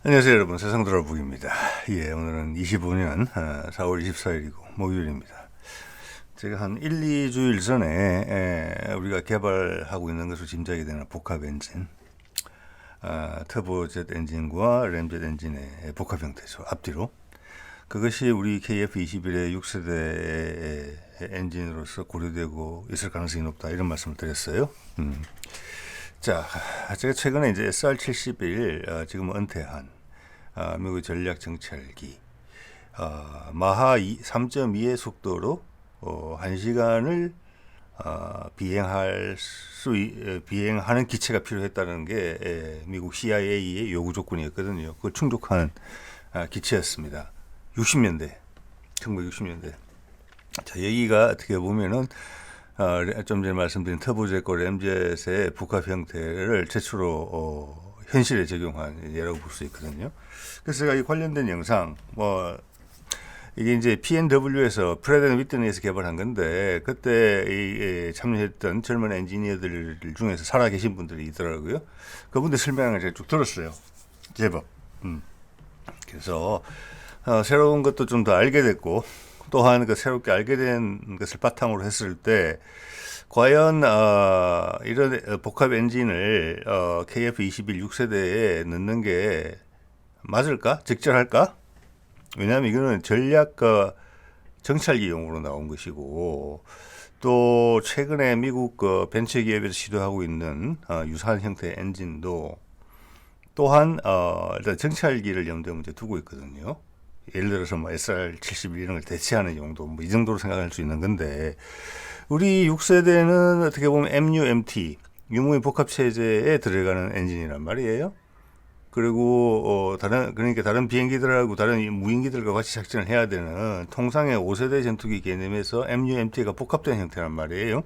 안녕하세요 여러분, 세상돌아보기입니다. 오늘은 25년 4월 24일이고 목요일입니다. 제가 한 1, 2주일 전에 우리가 개발하고 있는 것으로 짐작이 되는 복합 엔진, 터보젯 엔진과 램젯 엔진의 복합 형태죠. 앞뒤로. 그것이 우리 KF21의 6세대 엔진으로서 고려되고 있을 가능성이 높다, 이런 말씀을 드렸어요. 자, 제가 최근에 이제 SR-71 지금 은퇴한 미국 전략 정찰기 마하 3.2의 속도로 1시간을 비행하는 기체가 필요했다는 게 미국 CIA의 요구 조건이었거든요. 그걸 충족한 기체였습니다. 60년대, 1960년대. 자, 여기가 어떻게 보면은 좀 전에 말씀드린 터보젯과 램젯의 복합 형태를 최초로 현실에 적용한 예라고 볼 수 있거든요. 그래서 제가 이 관련된 영상, 이게 이제 PNW에서 프레드 앤 위트니에서 개발한 건데, 그때 참여했던 젊은 엔지니어들 중에서 살아계신 분들이 있더라고요. 그분들 설명을 제가 쭉 들었어요. 제법. 그래서 새로운 것도 좀 더 알게 됐고, 또한 그 새롭게 알게 된 것을 바탕으로 했을 때 과연 이런 복합 엔진을 KF21 6세대에 넣는 게 맞을까? 적절할까? 왜냐하면 이거는 전략 정찰기용으로 나온 것이고, 또 최근에 미국 벤처기업에서 시도하고 있는 유사한 형태의 엔진도 또한 일단 정찰기를 염두에 문제 두고 있거든요. 예를 들어서 SR-71 이런 걸 대체하는 용도, 이 정도로 생각할 수 있는 건데, 우리 6세대는 어떻게 보면 MU-MT, 유무인 복합체제에 들어가는 엔진이란 말이에요. 그리고 그러니까 다른 비행기들하고 다른 무인기들과 같이 작전을 해야 되는 통상의 5세대 전투기 개념에서 MU-MT가 복합된 형태란 말이에요.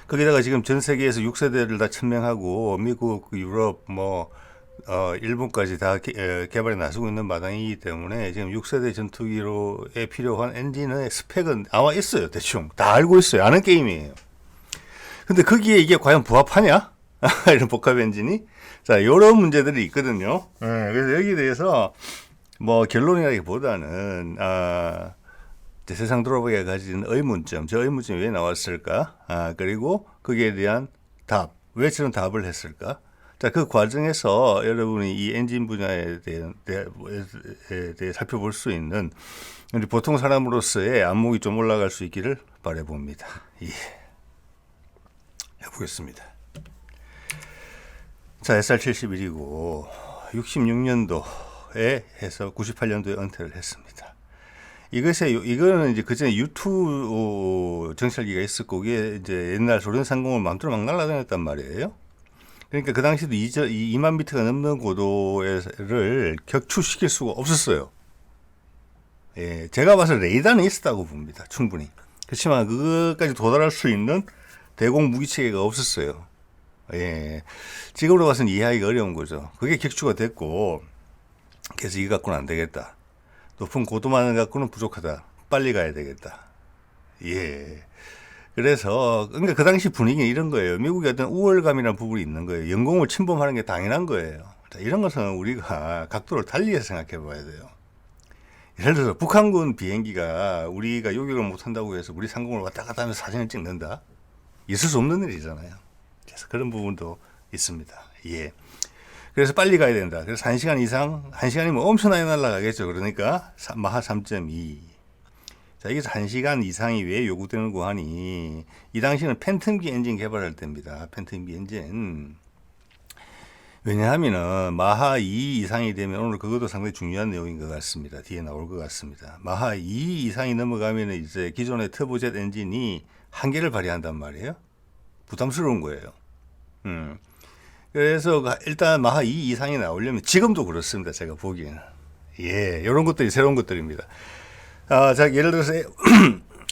거기다가 지금 전 세계에서 6세대를 다 천명하고 미국, 유럽, 일본까지 다 개발에 나서고 있는 마당이기 때문에 지금 6세대 전투기로에 필요한 엔진의 스펙은 아마 있어요. 대충 다 알고 있어요. 아는 게임이에요. 근데 거기에 이게 과연 부합하냐? 이런 복합 엔진이? 자, 이런 문제들이 있거든요. 그래서 여기에 대해서 결론이라기보다는 세상 돌아보기가 가진 의문점, 저 의문점이 왜 나왔을까? 그리고 거기에 대한 답, 왜 저런 답을 했을까? 자, 그 과정에서 여러분이 이 엔진 분야에 대해 살펴볼 수 있는 보통 사람으로서의 안목이 좀 올라갈 수 있기를 바라봅니다. 해보겠습니다. 자, SR-71이고 66년도에 해서 98년도에 은퇴를 했습니다. 이거는 이제 그전에 U2 정찰기가 있었고, 이게 이제 옛날 소련 상공을 마음대로 막 날아다녔단 말이에요. 그러니까 그 당시도 2만 미터가 넘는 고도를 격추시킬 수가 없었어요. 제가 봐서 레이더는 있었다고 봅니다. 충분히. 그렇지만 그것까지 도달할 수 있는 대공 무기체계가 없었어요. 지금으로 봐서는 이해하기가 어려운 거죠. 그게 격추가 됐고, 그래서 이거 갖고는 안 되겠다. 높은 고도만 갖고는 부족하다. 빨리 가야 되겠다. 그래서 그러니까 그 당시 분위기는 이런 거예요. 미국의 어떤 우월감이라는 부분이 있는 거예요. 영공을 침범하는 게 당연한 거예요. 자, 이런 것은 우리가 각도를 달리해서 생각해 봐야 돼요. 예를 들어서 북한군 비행기가 우리가 요격을 못한다고 해서 우리 상공을 왔다 갔다 하면서 사진을 찍는다? 있을 수 없는 일이잖아요. 그래서 그런 부분도 있습니다. 그래서 빨리 가야 된다. 그래서 1시간 이상, 1시간이면 엄청나게 날아가겠죠. 그러니까 마하 3.2. 자, 여기서 1시간 이상이 왜 요구되는고 하니, 이 당시는 팬텀기 엔진 개발할 때입니다. 팬텀기 엔진. 왜냐하면은 마하 2 이상이 되면, 오늘 그것도 상당히 중요한 내용인 것 같습니다. 뒤에 나올 것 같습니다. 마하 2 이상이 넘어가면 이제 기존의 터보젯 엔진이 한계를 발휘한단 말이에요. 부담스러운 거예요. 그래서 일단 마하 2 이상이 나오려면, 지금도 그렇습니다. 제가 보기에는. 이런 것들이 새로운 것들입니다. 자, 예를 들어서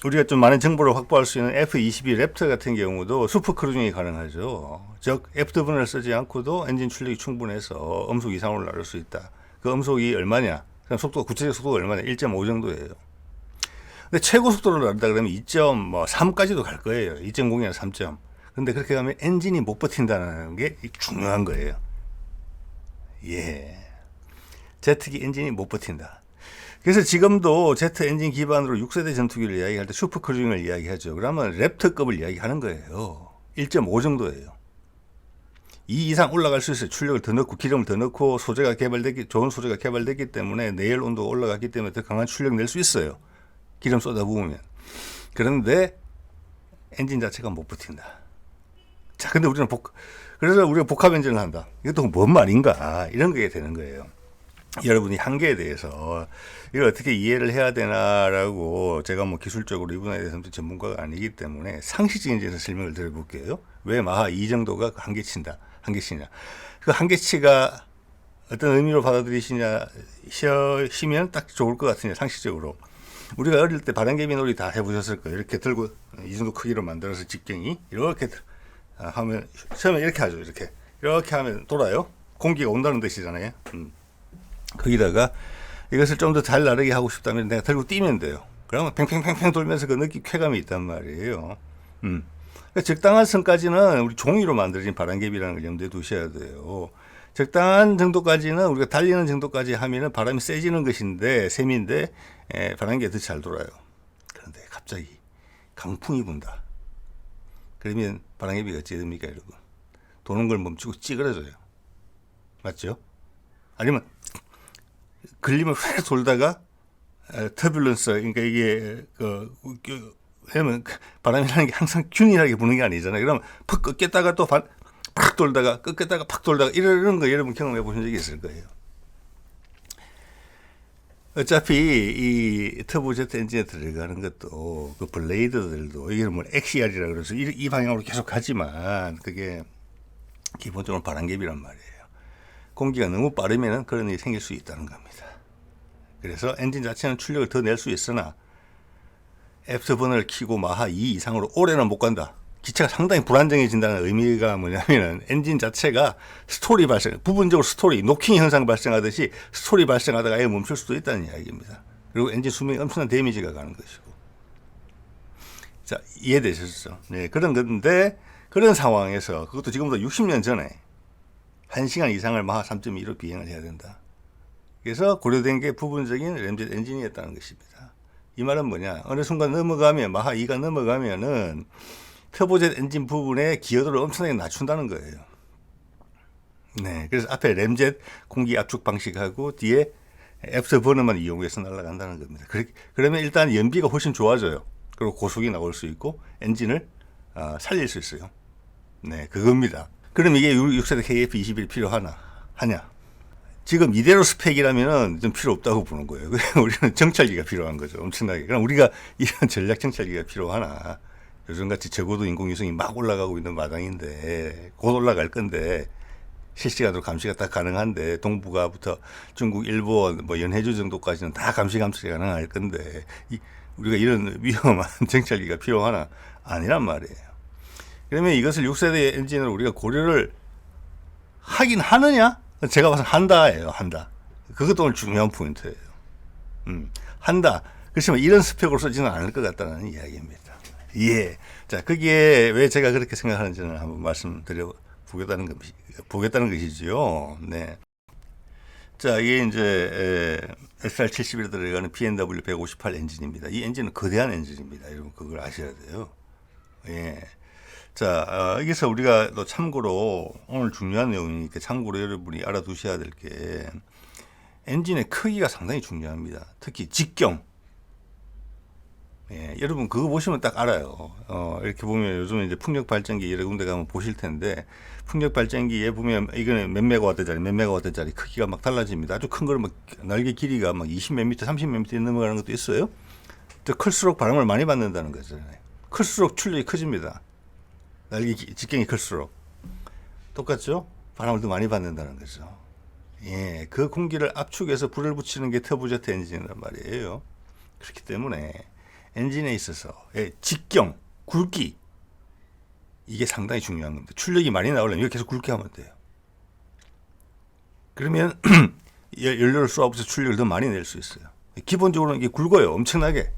우리가 좀 많은 정보를 확보할 수 있는 F-22 랩터 같은 경우도 슈퍼 크루징이 가능하죠. 즉 F드분을 쓰지 않고도 엔진 출력이 충분해서 음속 이상으로 나올 수 있다. 그 음속이 얼마냐? 그럼 구체적 속도가 얼마냐? 1.5 정도예요. 근데 최고 속도로 나온다 그러면 2.3까지도 갈 거예요. 2.0이나 3점. 근데 그렇게 가면 엔진이 못 버틴다는 게 중요한 거예요. Z기 엔진이 못 버틴다. 그래서 지금도 Z 엔진 기반으로 6세대 전투기를 이야기할 때 슈퍼크루징을 이야기하죠. 그러면 랩터급을 이야기하는 거예요. 1.5 정도예요. 이 이상 올라갈 수 있어요. 출력을 더 넣고 기름을 더 넣고 좋은 소재가 개발됐기 때문에 내열 온도가 올라갔기 때문에 더 강한 출력 낼 수 있어요. 기름 쏟아부으면. 그런데 엔진 자체가 못 버틴다. 자, 근데 그래서 우리가 복합 엔진을 한다. 이것도 뭔 말인가? 이런 게 되는 거예요. 여러분이 한계에 대해서 이걸 어떻게 이해를 해야 되나라고 제가 뭐 기술적으로 이 분야에 대해서는 전문가가 아니기 때문에 상식적인 점에서 설명을 드려볼게요. 왜 마하 2 정도가 한계치냐. 그 한계치가 어떤 의미로 받아들이시면 딱 좋을 것 같으냐, 상식적으로. 우리가 어릴 때 바람개비 놀이 다 해보셨을 거예요. 이렇게 들고 이 정도 크기로 만들어서 직경이 이렇게 하면 처음에 이렇게 하죠. 이렇게 하면 돌아요. 공기가 온다는 뜻이잖아요. 거기다가 이것을 좀 더 잘 나르게 하고 싶다면 내가 들고 뛰면 돼요. 그러면 팽팽팽팽 돌면서 그 쾌감이 있단 말이에요. 그러니까 적당한 선까지는 우리 종이로 만들어진 바람개비라는 걸 염두에 두셔야 돼요. 적당한 정도까지는 우리가 달리는 정도까지 하면은 바람이 세지는 것인데, 셈인데, 바람개가 더 잘 돌아요. 그런데 갑자기 강풍이 분다. 그러면 바람개비가 어찌 됩니까, 여러분? 도는 걸 멈추고 찌그러져요. 맞죠? 아니면 걸리면 휙 돌다가 터뷸런스, 그러니까 이게 왜냐면 바람이라는 게 항상 균일하게 부는 게 아니잖아요. 그러면 팍 꺾였다가 또 팍 돌다가 꺾였다가 팍 돌다가 이러는 거 여러분 경험해 보신 적이 있을 거예요. 어차피 이 터보제트 엔진에 들어가는 것도 그 블레이드들도 이게 뭐 XCR이라 그래서 이 방향으로 계속 가지만 그게 기본적으로 바람개비란 말이에요. 공기가 너무 빠르면 그런 일이 생길 수 있다는 겁니다. 그래서 엔진 자체는 출력을 더 낼 수 있으나 애프터버너를 켜고 마하 2 이상으로 오래는 못 간다. 기체가 상당히 불안정해진다는 의미가 뭐냐면은 엔진 자체가 부분적으로 노킹 현상 발생하듯이 스토리 발생하다가 아예 멈출 수도 있다는 이야기입니다. 그리고 엔진 수명에 엄청난 데미지가 가는 것이고. 자, 이해되셨죠? 네, 그런 건데, 그런 상황에서 그것도 지금부터 60년 전에 1시간 이상을 마하 3.2로 비행을 해야 된다. 그래서 고려된 게 부분적인 램젯 엔진이었다는 것입니다. 이 말은 뭐냐? 어느 순간 마하 2가 넘어가면은 터보젯 엔진 부분에 기여도를 엄청나게 낮춘다는 거예요. 네, 그래서 앞에 램젯 공기 압축 방식하고 뒤에 애프터버너만 이용해서 날아간다는 겁니다. 그러면 일단 연비가 훨씬 좋아져요. 그리고 고속이 나올 수 있고 엔진을 살릴 수 있어요. 네, 그겁니다. 그럼 이게 6세대 KF21 필요하냐? 지금 이대로 스펙이라면은 좀 필요 없다고 보는 거예요. 우리는 정찰기가 필요한 거죠. 엄청나게. 그럼 우리가 이런 전략 정찰기가 필요하나? 요즘같이 저고도 인공위성이 막 올라가고 있는 마당인데, 곧 올라갈 건데, 실시간으로 감시가 딱 가능한데, 동북아부터 중국, 일본, 뭐 연해주 정도까지는 다 감시가 가능할 건데, 우리가 이런 위험한 정찰기가 필요하나? 아니란 말이에요. 그러면 이것을 6세대 엔진으로 우리가 고려를 하긴 하느냐? 제가 봐서 한다예요. 그것도 오늘 중요한 포인트예요. 한다. 그렇지만 이런 스펙으로 쓰지는 않을 것 같다는 이야기입니다. 예. 자, 거기에 왜 제가 그렇게 생각하는지는 한번 말씀드려 보겠다는 것이지요. 네. 자, 이게 이제 SR71에 들어가는 BMW 158 엔진입니다. 이 엔진은 거대한 엔진입니다. 여러분 그걸 아셔야 돼요. 예. 자, 여기서 우리가 또 참고로 오늘 중요한 내용이니까 참고로 여러분이 알아두셔야 될 게 엔진의 크기가 상당히 중요합니다. 특히 직경. 예, 여러분 그거 보시면 딱 알아요. 이렇게 보면 요즘 이제 풍력 발전기 여러 군데 가면 보실 텐데 풍력 발전기에 보면 이거는 몇 메가와트짜리 크기가 막 달라집니다. 아주 큰 거는 막 날개 길이가 막 20몇 미터, 30몇 미터 넘어가는 것도 있어요. 클수록 바람을 많이 받는다는 거잖아요. 클수록 출력이 커집니다. 날개 직경이 클수록 똑같죠? 바람을 더 많이 받는다는 거죠. 예, 그 공기를 압축해서 불을 붙이는 게 터보제트 엔진이란 말이에요. 그렇기 때문에 엔진에 있어서 직경, 굵기 이게 상당히 중요한 겁니다. 출력이 많이 나오려면 이거 계속 굵게 하면 돼요. 그러면 연료를 쏘아붙여 출력을 더 많이 낼 수 있어요. 기본적으로는 이게 굵어요. 엄청나게.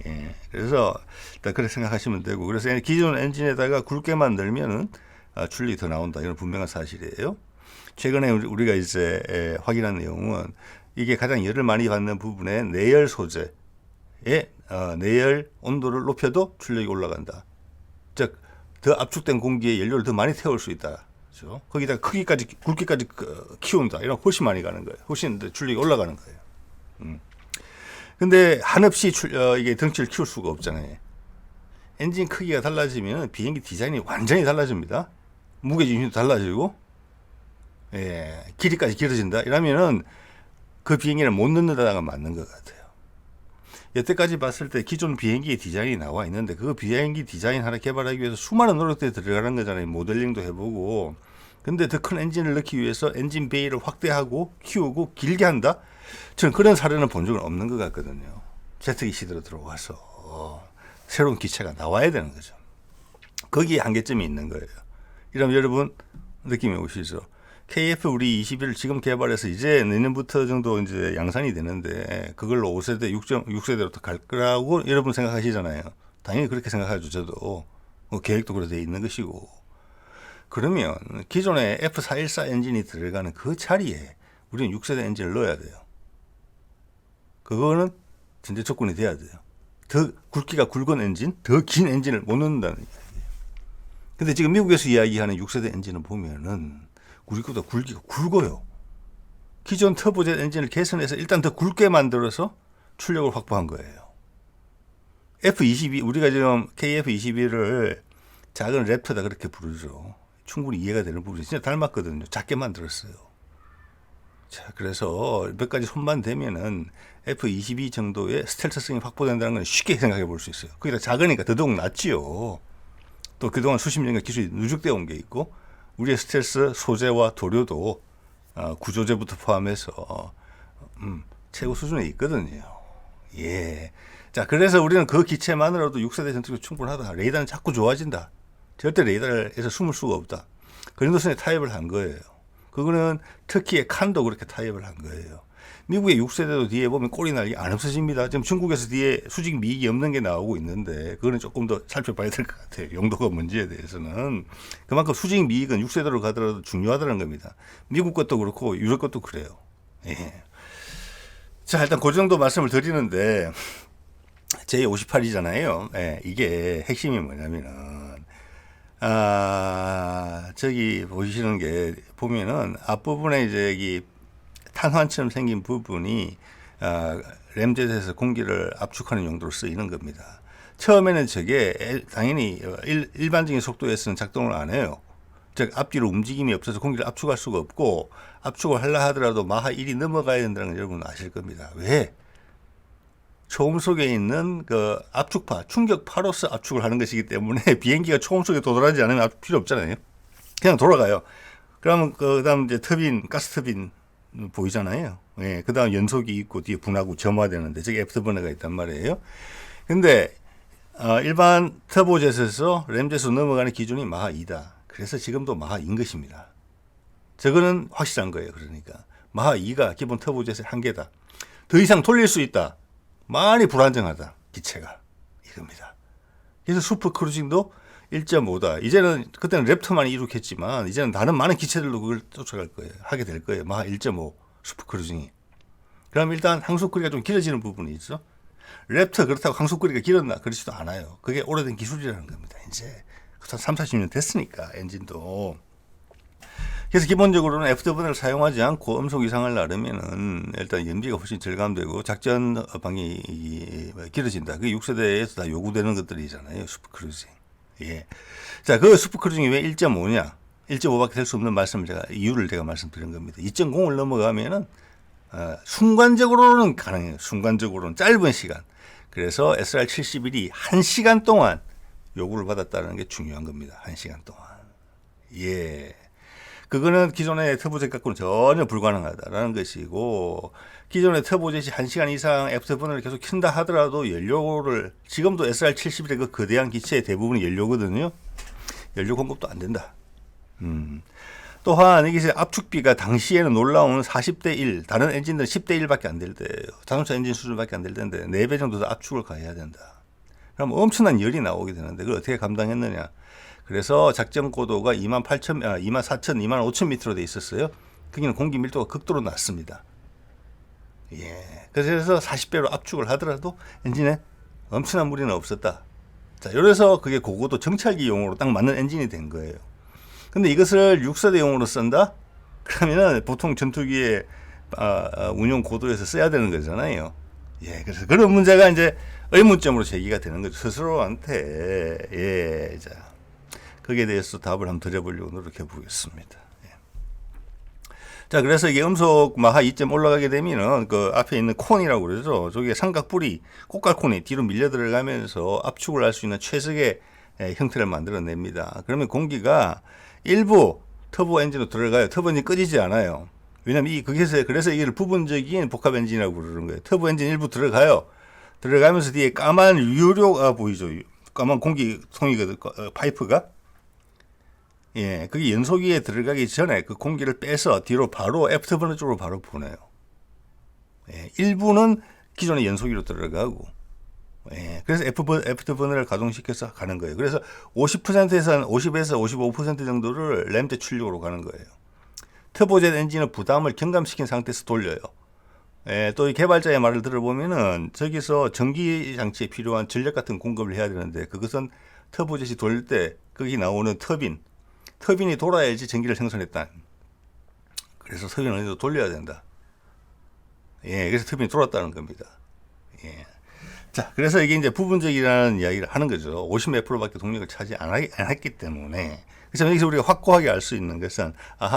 예, 그래서 일단 그렇게 생각하시면 되고, 그래서 기존 엔진에다가 굵게만 넣으면은 출력이 더 나온다. 이건 분명한 사실이에요. 최근에 우리가 이제 확인한 내용은 이게 가장 열을 많이 받는 부분의 내열 소재의 내열 온도를 높여도 출력이 올라간다. 즉, 더 압축된 공기에 연료를 더 많이 태울 수 있다. 그렇죠? 거기다 굵기까지 키운다. 이런 훨씬 많이 가는 거예요. 훨씬 더 출력이 올라가는 거예요. 근데 한없이 이게 덩치를 키울 수가 없잖아요. 엔진 크기가 달라지면 비행기 디자인이 완전히 달라집니다. 무게중심도 달라지고, 길이까지 길어진다. 이러면은 그 비행기를 못 넣는다가 맞는 것 같아요. 여태까지 봤을 때 기존 비행기의 디자인이 나와 있는데 그 비행기 디자인 하나 개발하기 위해서 수많은 노력들이 들어가는 거잖아요. 모델링도 해보고. 근데 더 큰 엔진을 넣기 위해서 엔진 베이를 확대하고 키우고 길게 한다? 저는 그런 사례는 본 적은 없는 것 같거든요. 제트기 시대로 들어와서 새로운 기체가 나와야 되는 거죠. 거기에 한계점이 있는 거예요. 이러면 여러분 느낌이 오시죠? KF 우리 21을 지금 개발해서 이제 내년부터 정도 이제 양산이 되는데 그걸로 5세대, 6세대로 또 갈 거라고 여러분 생각하시잖아요. 당연히 그렇게 생각하죠. 저도 계획도 그렇게 돼 있는 것이고. 그러면 기존에 F414 엔진이 들어가는 그 자리에 우리는 6세대 엔진을 넣어야 돼요. 그거는 전제 조건이 돼야 돼요. 더 굵기가 굵은 엔진, 더 긴 엔진을 못 넣는다는 이야기예요. 근데 지금 미국에서 이야기하는 6세대 엔진을 보면은 우리보다 굵기가 굵어요. 기존 터보젯 엔진을 개선해서 일단 더 굵게 만들어서 출력을 확보한 거예요. F22, 우리가 지금 KF21을 작은 랩터다 그렇게 부르죠. 충분히 이해가 되는 부분이 진짜 닮았거든요. 작게 만들었어요. 자, 그래서 몇 가지 손만 대면은 F22 정도의 스텔스성이 확보된다는 건 쉽게 생각해 볼 수 있어요. 거기다 작으니까 더더욱 낫지요. 또 그동안 수십 년간 기술이 누적되어 온 게 있고, 우리의 스텔스 소재와 도료도 구조재부터 포함해서 최고 수준에 있거든요. 예. 자, 그래서 우리는 그 기체만으로도 6세대 전투기가 충분하다. 레이더는 자꾸 좋아진다. 절대 레이더에서 숨을 수가 없다. 그 정도 선에 타협을 한 거예요. 그거는 터키의 칸도 그렇게 타협을 한 거예요. 미국의 6세대도 뒤에 보면 꼬리 날개 안 없어집니다. 지금 중국에서 뒤에 수직 미익이 없는 게 나오고 있는데 그거는 조금 더 살펴봐야 될 것 같아요. 용도가 뭔지에 대해서는. 그만큼 수직 미익은 6세대로 가더라도 중요하다는 겁니다. 미국 것도 그렇고 유럽 것도 그래요. 예. 자, 일단 그 정도 말씀을 드리는데 제58이잖아요. 예, 이게 핵심이 뭐냐면은 저기 보시는 게 보면은 앞부분에 이제 여기 탄환처럼 생긴 부분이 램젯에서 공기를 압축하는 용도로 쓰이는 겁니다. 처음에는 저게 당연히 일반적인 속도에서는 작동을 안 해요. 즉 앞뒤로 움직임이 없어서 공기를 압축할 수가 없고, 압축을 하려 하더라도 마하 1이 넘어가야 된다는 걸 여러분 아실 겁니다. 왜? 초음 속에 있는 그 압축파, 충격파로서 압축을 하는 것이기 때문에 비행기가 초음 속에 도달하지 않으면 압축 필요 없잖아요. 그냥 돌아가요. 그러면 그다음 이제 터빈, 가스 터빈 보이잖아요. 예, 그다음 연속이 있고 뒤에 분하고 점화되는데 저기 애프터버너가 있단 말이에요. 근데 일반 터보젯에서 램젯으로 넘어가는 기준이 마하 2다. 그래서 지금도 마하 2인 것입니다. 저거는 확실한 거예요. 그러니까 마하 2가 기본 터보젯의 한계다. 더 이상 돌릴 수 있다. 많이 불안정하다. 기체가 이겁니다. 그래서 슈퍼 크루징도 1.5다. 이제는 그때는 랩터만 이룩했지만 이제는 다른 많은 기체들도 그걸 쫓아갈 거예요. 하게 될 거예요. 마하 1.5 슈퍼 크루징이. 그럼 일단 항속거리가 좀 길어지는 부분이 있어. 랩터 그렇다고 항속거리가 길었나? 그렇지도 않아요. 그게 오래된 기술이라는 겁니다. 이제 3, 40년 됐으니까 엔진도. 그래서 기본적으로는 애프터버너를 사용하지 않고 음속 이상을 나르면은 일단 연비가 훨씬 절감되고 작전 방이 길어진다. 그게 6세대에서 다 요구되는 것들이잖아요. 슈퍼크루징. 예. 자, 그 슈퍼크루징이 왜 1.5냐? 1.5밖에 될 수 없는 말씀을 이유를 제가 말씀드린 겁니다. 2.0을 넘어가면은 순간적으로는 가능해요. 순간적으로는 짧은 시간. 그래서 SR-71이 1시간 동안 요구를 받았다는 게 중요한 겁니다. 1시간 동안. 예. 그거는 기존의 터보젯 갖고는 전혀 불가능하다라는 것이고, 기존의 터보젯이 1시간 이상 애프터버너를 계속 킨다 하더라도 연료를, 지금도 SR-71의 그 거대한 기체의 대부분이 연료거든요. 연료 공급도 안 된다. 또한 이게 압축비가 당시에는 놀라운 40대 1, 다른 엔진들은 10대 1밖에 안 될 때예요. 자동차 엔진 수준밖에 안 될 텐데 4배 정도 더 압축을 가해야 된다. 그럼 엄청난 열이 나오게 되는데 그걸 어떻게 감당했느냐? 그래서 작전 고도가 24,000, 25,000m로 돼 있었어요. 거기는 공기 밀도가 극도로 낮습니다. 예. 그래서 40배로 압축을 하더라도 엔진에 엄청난 무리는 없었다. 자, 이래서 그게 고고도 정찰기용으로 딱 맞는 엔진이 된 거예요. 근데 이것을 6세대용으로 쓴다? 그러면은 보통 전투기의 운용 고도에서 써야 되는 거잖아요. 예, 그래서 그런 문제가 이제 의문점으로 제기가 되는 거죠. 스스로한테. 예, 자, 거기에 대해서 답을 한번 드려보려고 노력해 보겠습니다. 예. 자, 그래서 이게 음속 마하 2점 올라가게 되면은 그 앞에 있는 콘이라고 그러죠. 저게 삼각뿔이 꽃갈콘이 뒤로 밀려 들어가면서 압축을 할 수 있는 최적의 형태를 만들어냅니다. 그러면 공기가 일부 터보 엔진으로 들어가요. 터보 엔진 꺼지지 않아요. 왜냐면 그래서 이걸 부분적인 복합 엔진이라고 부르는 거예요. 터보 엔진 일부 들어가요. 들어가면서 뒤에 까만 유료가 보이죠. 까만 공기통이거든, 파이프가. 예, 그게 연소기에 들어가기 전에 그 공기를 빼서 뒤로 바로 애프터버너 쪽으로 바로 보내요. 예, 일부는 기존의 연소기로 들어가고, 예, 그래서 애프터버너를 가동시켜서 가는 거예요. 그래서 50%에서 55% 정도를 램대 출력으로 가는 거예요. 터보젯 엔진의 부담을 경감시킨 상태에서 돌려요. 예, 또 이 개발자의 말을 들어보면은 저기서 전기 장치에 필요한 전력 같은 공급을 해야 되는데 그것은 터보젯이 돌릴 때 거기 나오는 터빈이 돌아야지 전기를 생산했다. 그래서 터빈을 어느 정도 돌려야 된다. 예, 그래서 터빈이 돌았다는 겁니다. 예. 자, 그래서 이게 이제 부분적이라는 이야기를 하는 거죠. 50 몇 프로밖에 동력을 차지 안 했기 때문에. 그래서 여기서 우리가 확고하게 알 수 있는 것은,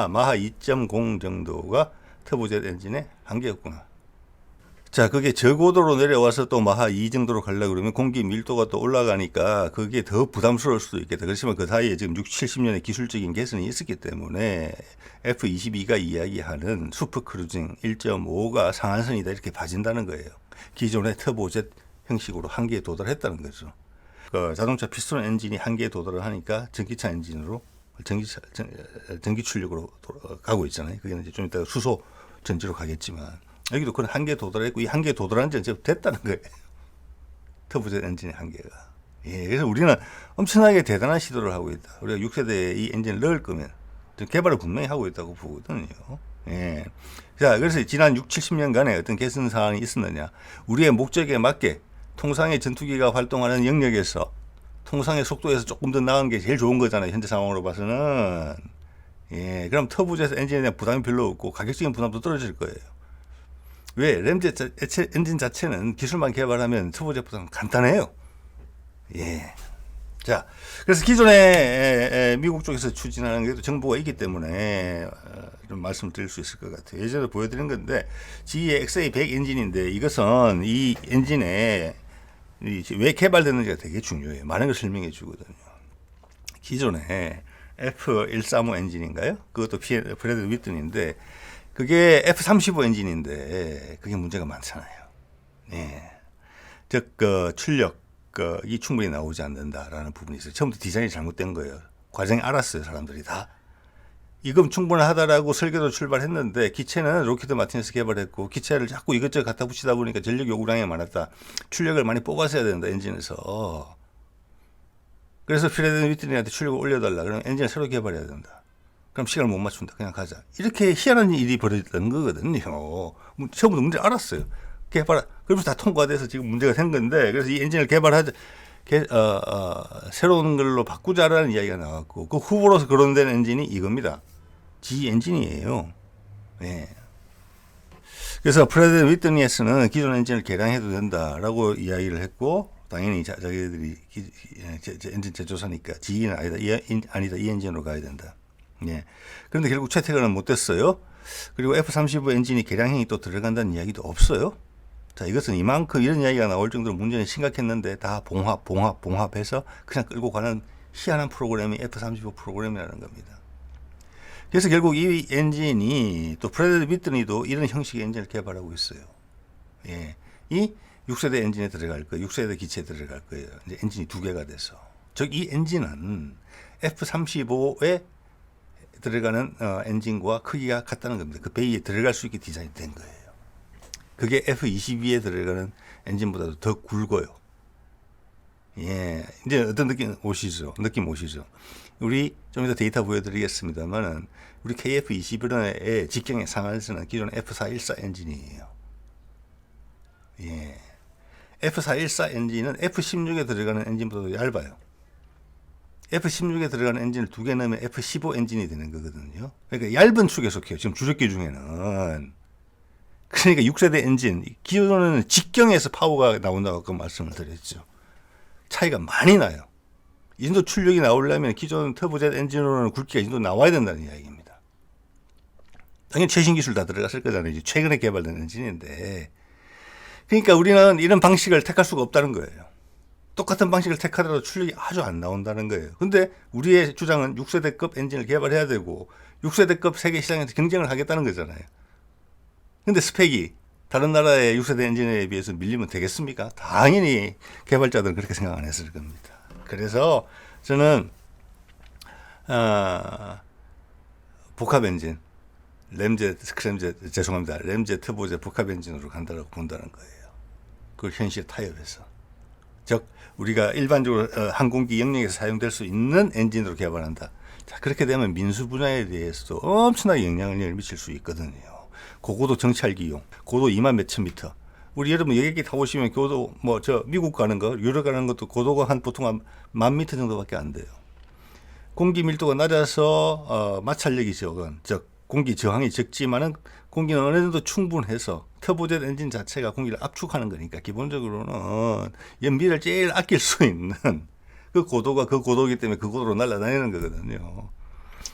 마하 2.0 정도가 터보젯 엔진의 한계였구나. 자, 그게 저고도로 내려와서 또 마하 2 정도로 가려고 그러면 공기 밀도가 또 올라가니까 그게 더 부담스러울 수도 있겠다. 그렇지만 그 사이에 지금 60, 70년의 기술적인 개선이 있었기 때문에 F-22가 이야기하는 슈퍼크루징 1.5가 상한선이다 이렇게 봐진다는 거예요. 기존의 터보젯 형식으로 한계에 도달했다는 거죠. 그 자동차 피스톤 엔진이 한계에 도달을 하니까 전기차 엔진으로 전기 출력으로 가고 있잖아요. 그게 이제 좀 이따 수소 전지로 가겠지만 여기도 그런 한계에 도달했고 이 한계에 도달한 지는 이제 됐다는 거예요. 터보젯 엔진의 한계가. 예, 그래서 우리는 엄청나게 대단한 시도를 하고 있다. 우리가 6세대에 이 엔진을 넣을 거면 개발을 분명히 하고 있다고 보거든요. 예. 자, 그래서 지난 6, 70년간에 어떤 개선 사항이 있었느냐. 우리의 목적에 맞게 통상의 전투기가 활동하는 영역에서 통상의 속도에서 조금 더 나은 게 제일 좋은 거잖아요. 현재 상황으로 봐서는. 예, 그럼 터보젯 엔진에 대한 부담이 별로 없고 가격적인 부담도 떨어질 거예요. 왜? 램젯 엔진 자체는 기술만 개발하면 터보젯보다는 간단해요. 예. 자, 그래서 기존에 미국 쪽에서 추진하는 게 정보가 있기 때문에 좀 말씀을 드릴 수 있을 것 같아요. 예전에 보여드린 건데 GE XA100 엔진인데 이것은 이 엔진에 왜 개발됐는지가 되게 중요해요. 많은 걸 설명해 주거든요. 기존에 F135 엔진인가요? 그것도 브래드 휘튼인데 그게 F-35 엔진인데 그게 문제가 많잖아요. 네. 즉 출력 이 충분히 나오지 않는다라는 부분이 있어요. 처음부터 디자인이 잘못된 거예요. 과정이 알았어요, 사람들이 다. 이건 충분하다라고 설계도 출발했는데 기체는 로키드 마틴에서 개발했고 기체를 자꾸 이것저것 갖다 붙이다 보니까 전력 요구량이 많았다. 출력을 많이 뽑아서야 된다, 엔진에서. 그래서 프레드 위트니한테 출력을 올려달라. 그러면 엔진을 새로 개발해야 된다. 그럼 시간을 못 맞춘다. 그냥 가자. 이렇게 희한한 일이 벌어졌던 거거든요. 처음부터 문제 알았어요. 그러면서 다 통과돼서 지금 문제가 생 건데, 그래서 이 엔진을 새로운 걸로 바꾸자라는 이야기가 나왔고, 그 후보로서 거론된 엔진이 이겁니다. G 엔진이에요. 네. 그래서 프레드 위트니에스는 기존 엔진을 개량해도 된다라고 이야기를 했고, 당연히 자기들이 엔진 제조사니까 G는 아니다. 이 엔진으로 가야 된다. 예. 그런데 결국 채택은 못 됐어요. 그리고 F-35 엔진이 개량형이 또 들어간다는 이야기도 없어요. 자, 이것은 이만큼 이런 이야기가 나올 정도로 문제는 심각했는데 다 봉합해서 그냥 끌고 가는 희한한 프로그램이 F-35 프로그램이라는 겁니다. 그래서 결국 이 엔진이 또 프레드 위트니도 이런 형식의 엔진을 개발하고 있어요. 예. 이 6세대 엔진에 들어갈 거예요. 6세대 기체에 들어갈 거예요. 이제 엔진이 두 개가 돼서. 즉, 이 엔진은 F-35에 들어가는 엔진과 크기가 같다는 겁니다. 그 베이에 들어갈 수 있게 디자인이 된 거예요. 그게 F-22에 들어가는 엔진보다도 더 굵어요. 예, 이제 어떤 느낌 오시죠? 우리 좀 이따 데이터 보여드리겠습니다만은 우리 KF-21의 직경의 상한선은 기존 F-414 엔진이에요. 예. F414 엔진은 F16에 들어가는 엔진보다 얇아요. F16에 들어가는 엔진을 2개 넣으면 F15 엔진이 되는 거거든요. 그러니까 얇은 축에 속해요. 지금 주력기 중에는. 그러니까 6세대 엔진, 기존에는 직경에서 파워가 나온다고 아까 말씀을 드렸죠. 차이가 많이 나요. 이 정도 출력이 나오려면 기존 터보젯 엔진으로는 굵기가 이 정도 나와야 된다는 이야기입니다. 당연히 최신 기술 다 들어갔을 거잖아요. 최근에 개발된 엔진인데. 그러니까 우리는 이런 방식을 택할 수가 없다는 거예요. 똑같은 방식을 택하더라도 출력이 아주 안 나온다는 거예요. 근데 우리의 주장은 6세대급 엔진을 개발해야 되고 6세대급 세계 시장에서 경쟁을 하겠다는 거잖아요. 근데 스펙이 다른 나라의 6세대 엔진에 비해서 밀리면 되겠습니까? 당연히 개발자들은 그렇게 생각 안 했을 겁니다. 그래서 저는 복합 엔진, 램젯, 스크램젯, 죄송합니다. 램젯, 터보젯, 복합 엔진으로 간다고 본다는 거예요. 그걸 현실에 타협해서. 즉 우리가 일반적으로 항공기 영역에서 사용될 수 있는 엔진으로 개발한다. 자, 그렇게 되면 민수 분야에 대해서도 엄청나게 영향을 미칠 수 있거든요. 고고도 정찰기용, 고도 2만 몇천 미터. 우리 여러분 여객기 타보시면 고도 뭐 저 미국 가는 거, 유럽 가는 것도 고도가 한 보통 한 10,000m 정도밖에 안 돼요. 공기 밀도가 낮아서 마찰력이 적은, 즉 공기 저항이 적지만은 공기는 어느 정도 충분해서 터보젯 엔진 자체가 공기를 압축하는 거니까 기본적으로는 연비를 제일 아낄 수 있는 그 고도가 그 고도이기 때문에 그 고도로 날아다니는 거거든요.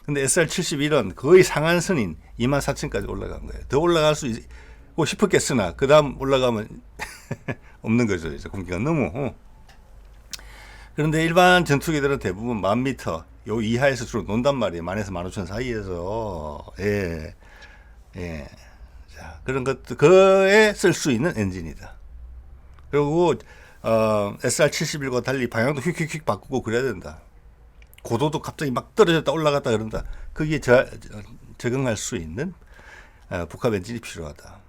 근데 SR-71은 거의 상한선인 24,000까지 올라간 거예요. 더 올라갈 수 있고 싶었겠으나 그 다음 올라가면 없는 거죠. 이제 공기가 너무. 그런데 일반 전투기들은 대부분 10,000m 요 이하에서 주로 논단 말이에요. 10,000에서 15,000 사이에서. 예. 예. 자, 그런 것도 그에 쓸 수 있는 엔진이다. 그리고 SR-71과 달리 방향도 휙휙휙 바꾸고 그래야 된다. 고도도 갑자기 막 떨어졌다 올라갔다 그런다. 거기에 적응할 수 있는 복합 엔진이 필요하다.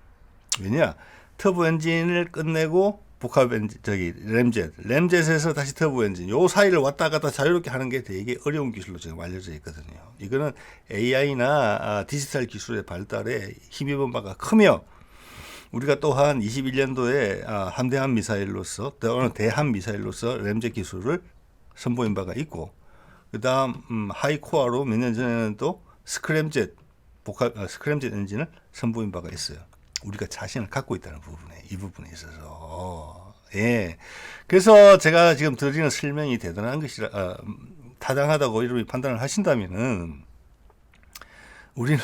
왜냐? 터보 엔진을 끝내고 복합 엔진, 램젯에서 다시 터보 엔진, 요 사이를 왔다 갔다 자유롭게 하는 게 되게 어려운 기술로 지금 알려져 있거든요. 이거는 AI나 디지털 기술의 발달에 힘입은 바가 크며, 우리가 또한 21년도에 함대한 미사일로서, 어느 대한 미사일로서 램젯 기술을 선보인 바가 있고, 그 다음, 하이코어로 몇 년 전에는 또 스크램젯 엔진을 선보인 바가 있어요. 우리가 자신을 갖고 있다는 부분에, 이 부분에 있어서. 예. 그래서 제가 지금 드리는 설명이 대단한 것이라, 타당하다고 이렇게 판단을 하신다면은, 우리는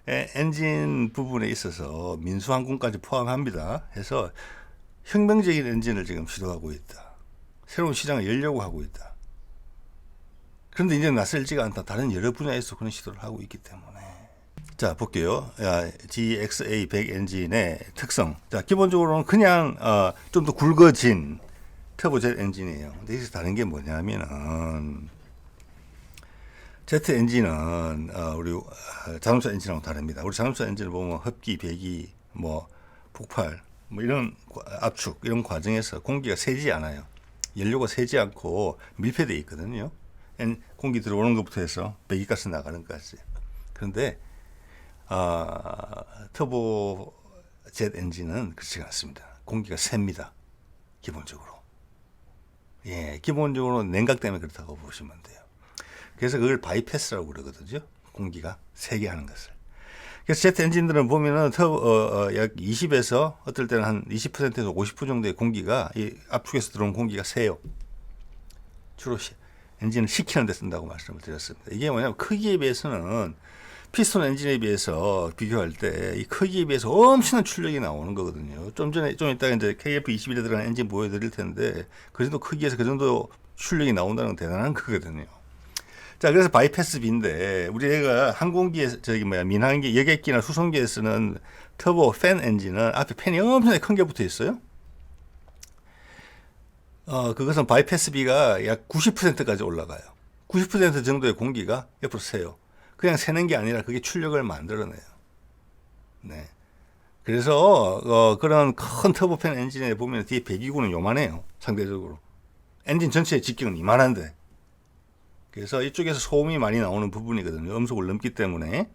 엔진 부분에 있어서 민수항공까지 포함합니다. 해서 혁명적인 엔진을 지금 시도하고 있다. 새로운 시장을 열려고 하고 있다. 그런데 이제 낯설지가 않다. 다른 여러 분야에서 그런 시도를 하고 있기 때문에. 자, 볼게요. GXA100 엔진의 특성. 자, 기본적으로는 그냥 좀 더 굵어진 터보젯 엔진이에요. 근데 여기서 다른 게 뭐냐면은 제트 엔진은 우리 자동차 엔진하고 다릅니다. 우리 자동차 엔진을 보면 흡기, 배기, 뭐 폭발, 뭐 이런 압축 이런 과정에서 공기가 새지 않아요. 연료가 새지 않고 밀폐되어 있거든요. 공기 들어오는 것부터 해서 배기가스 나가는 것까지. 그런데 터보젯 엔진은 그렇지 않습니다. 공기가 셉니다. 기본적으로. 예, 기본적으로 냉각 때문에 그렇다고 보시면 돼요. 그래서 그걸 바이패스라고 그러거든요. 공기가 새게 하는 것을. 그래서 제트 엔진들은 보면은 약 20에서 어떨 때는 한 20%에서 50% 정도의 공기가 이 압축에서 들어온 공기가 새요. 주로 엔진을 식히는 데 쓴다고 말씀을 드렸습니다. 이게 뭐냐면 크기에 비해서는 피스톤 엔진에 비해서 비교할 때 이 크기에 비해서 엄청난 출력이 나오는 거거든요. 좀 이따 이제 KF21에 들어간 엔진 보여드릴 텐데 그 정도 크기에서 그 정도 출력이 나온다는 건 대단한 거거든요. 자, 그래서 바이패스비인데 우리 애가 항공기에 민항기, 여객기나 수송기에 쓰는 터보 팬 엔진은 앞에 팬이 엄청나게 큰 게 붙어 있어요. 그것은 바이패스비가 약 90%까지 올라가요. 90% 정도의 공기가 옆으로 새요. 그냥 새는 게 아니라 그게 출력을 만들어내요. 네. 그래서 그런 큰 터보팬 엔진에 보면 뒤에 배기구는 요만해요. 상대적으로. 엔진 전체의 직경은 이만한데. 그래서 이쪽에서 소음이 많이 나오는 부분이거든요. 음속을 넘기 때문에.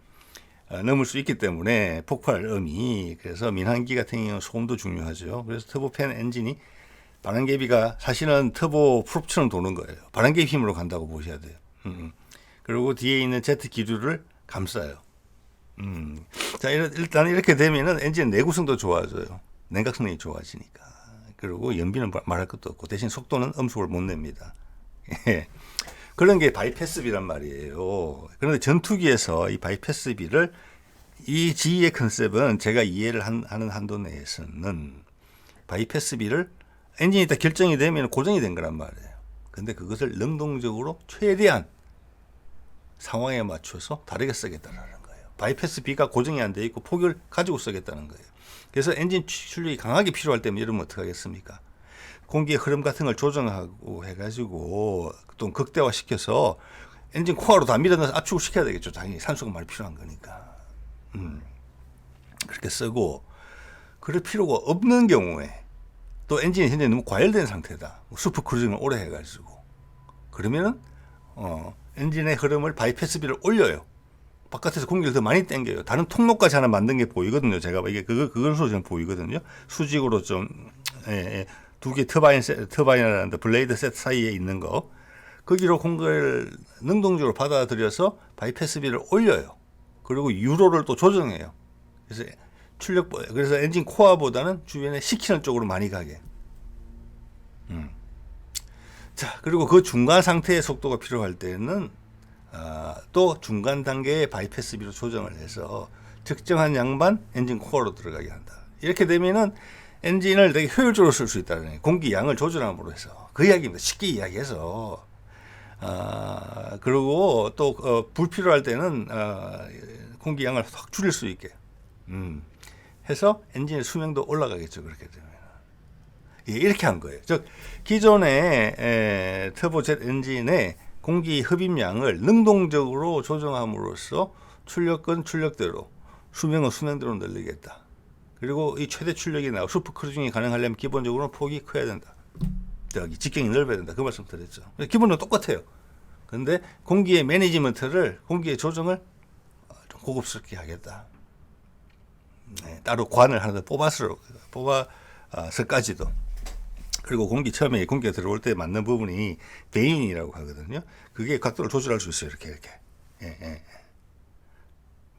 넘을 수 있기 때문에 폭발음이. 그래서 민항기 같은 경우는 소음도 중요하죠. 그래서 터보팬 엔진이 바람개비가 사실은 터보 프롭처럼 도는 거예요. 바람개비 힘으로 간다고 보셔야 돼요. 그리고 뒤에 있는 제트 기류를 감싸요. 자, 일단 이렇게 되면은 엔진 내구성도 좋아져요. 냉각 성능이 좋아지니까. 그리고 연비는 말할 것도 없고 대신 속도는 음속을 못 냅니다. 그런 게 바이패스비란 말이에요. 그런데 전투기에서 이 바이패스비를, 이 지휘의 컨셉은 제가 이해를 하는 한도 내에서는 바이패스비를 엔진이 다 결정이 되면 고정이 된 거란 말이에요. 근데 그것을 능동적으로 최대한 상황에 맞춰서 다르게 쓰겠다는 거예요. 바이패스비가 고정이 안 돼 있고 폭을 가지고 쓰겠다는 거예요. 그래서 엔진 출력이 강하게 필요할 때면 이러면 어떡하겠습니까? 공기의 흐름 같은 걸 조정하고 해가지고 또 극대화시켜서 엔진 코어로 다 밀어넣어서 압축을 시켜야 되겠죠. 당연히 산소가 많이 필요한 거니까. 그렇게 쓰고, 그럴 필요가 없는 경우에 또 엔진이 현재 너무 과열된 상태다. 슈퍼 크루징을 오래 해가지고 그러면은 엔진의 흐름을 바이패스비를 올려요. 바깥에서 공기를 더 많이 당겨요. 다른 통로까지 하나 만든 게 보이거든요. 제가 이게 그것으로 좀 보이거든요. 수직으로 좀 두 개 터바인이라는 블레이드 셋 사이에 있는 거, 거기로 공기를 능동적으로 받아들여서 바이패스비를 올려요. 그리고 유로를 또 조정해요. 그래서 엔진 코어보다는 주변에 식히는 쪽으로 많이 가게. 자, 그리고 그 중간 상태의 속도가 필요할 때는 또 중간 단계의 바이패스비로 조정을 해서 적정한 양만 엔진 코어로 들어가게 한다. 이렇게 되면은 엔진을 되게 효율적으로 쓸 수 있다는 거예요. 공기 양을 조절함으로 해서. 그 이야기입니다. 쉽게 이야기해서. 그리고 또 불필요할 때는 공기 양을 확 줄일 수 있게 해서 엔진의 수명도 올라가겠죠. 그렇게 되면. 예, 이렇게 한 거예요. 즉 기존의 터보젯 엔진의 공기 흡입량을 능동적으로 조정함으로써 출력은 출력대로, 수명은 수명대로 늘리겠다. 그리고 이 최대 출력이 나오고 슈퍼 크루징이 가능하려면 기본적으로 폭이 커야 된다. 여기 직경이 넓어야 된다. 그 말씀 드렸죠. 기본적으로 똑같아요. 그런데 공기의 매니지먼트를, 공기의 조정을 좀 고급스럽게 하겠다. 따로 관을 하나 더 뽑아서까지도. 그리고 처음에 공기가 들어올 때 맞는 부분이 베인이라고 하거든요. 그게 각도를 조절할 수 있어요. 이렇게.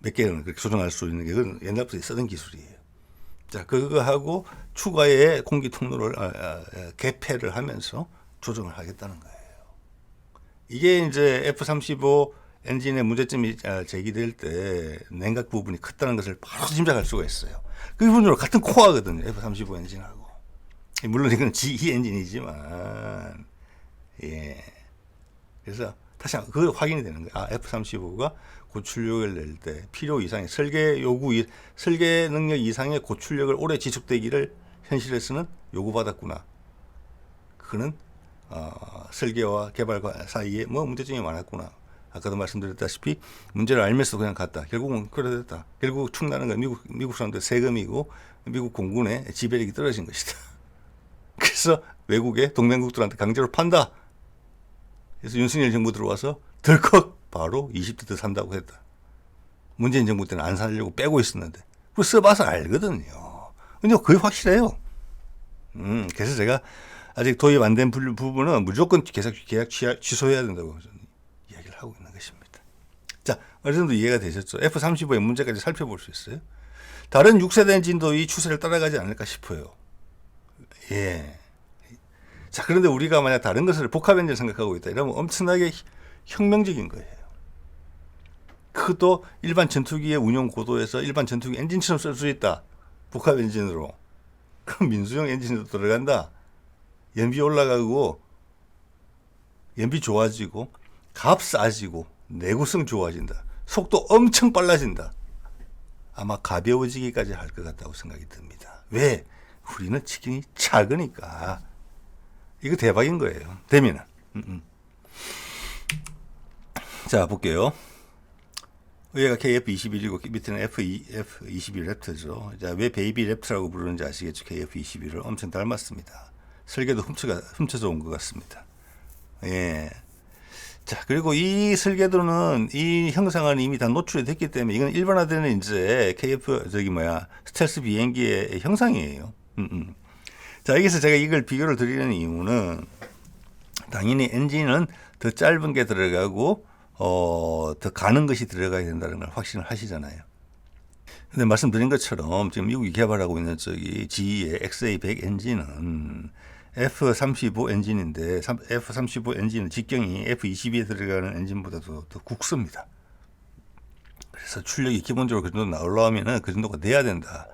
몇 개는 그렇게 조정할 수 있는 게, 그건 옛날부터 쓰던 기술이에요. 자, 그거 하고 추가의 공기 통로를 개폐를 하면서 조정을 하겠다는 거예요. 이게 이제 F-35 엔진의 문제점이 제기될 때 냉각 부분이 컸다는 것을 바로 짐작할 수가 있어요. 그 부분으로 같은 코어거든요. F-35 엔진하고. 물론 이건 GE 엔진이지만, 그래서 다시 그걸 확인이 되는 거예요. F-35가 고출력을 낼 때 필요 이상의 설계 능력 이상의 고출력을 오래 지속되기를 현실에서는 요구받았구나. 그거는 설계와 개발 사이에 문제점이 많았구나. 아까도 말씀드렸다시피 문제를 알면서 그냥 갔다. 결국은 그래 됐다. 결국 축나는 건 미국 사람들 세금이고 미국 공군의 지배력이 떨어진 것이다. 그래서 외국의 동맹국들한테 강제로 판다. 그래서 윤석열 정부 들어와서 덜컥 바로 20대 더 산다고 했다. 문재인 정부 때는 안 살려고 빼고 있었는데 그거 써봐서 알거든요. 근데 거의 확실해요. 그래서 제가 아직 도입 안 된 부분은 무조건 계약 취소해야 된다고 이야기를 하고 있는 것입니다. 자, 어느 정도 이해가 되셨죠? F-35의 문제까지 살펴볼 수 있어요. 다른 6세대 엔진도 이 추세를 따라가지 않을까 싶어요. 자, 그런데 우리가 만약 다른 것을 복합 엔진 생각하고 있다 이러면 엄청나게 혁명적인 거예요. 그것도 일반 전투기의 운용 고도에서 일반 전투기 엔진처럼 쓸 수 있다. 복합 엔진으로. 그럼 민수용 엔진도 들어간다. 연비 올라가고, 연비 좋아지고, 값 싸지고, 내구성 좋아진다. 속도 엄청 빨라진다. 아마 가벼워지기까지 할 것 같다고 생각이 듭니다. 왜? 우리는 치킨이 작으니까. 이거 대박인 거예요. 되면은. 자, 볼게요. 위에가 KF-21이고 밑에는 F-22 랩터죠. 자, 왜 베이비 랩터라고 부르는지 아시겠죠? KF-21을 엄청 닮았습니다. 설계도 훔쳐서 온 것 같습니다. 자, 그리고 이 설계도는 이 형상은 이미 다 노출이 됐기 때문에 이건 일반화되는 이제 스텔스 비행기의 형상이에요. 자, 여기서 제가 이걸 비교를 드리는 이유는 당연히 엔진은 더 짧은 게 들어가고 더 가는 것이 들어가야 된다는 걸 확신을 하시잖아요. 근데 말씀드린 것처럼 지금 미국이 개발하고 있는 GE의 XA100 엔진은 F-35 엔진인데 F-35 엔진은 직경이 F-22에 들어가는 엔진보다도 더 국습니다. 그래서 출력이 기본적으로 그 정도 나오려면 그 정도가 돼야 된다.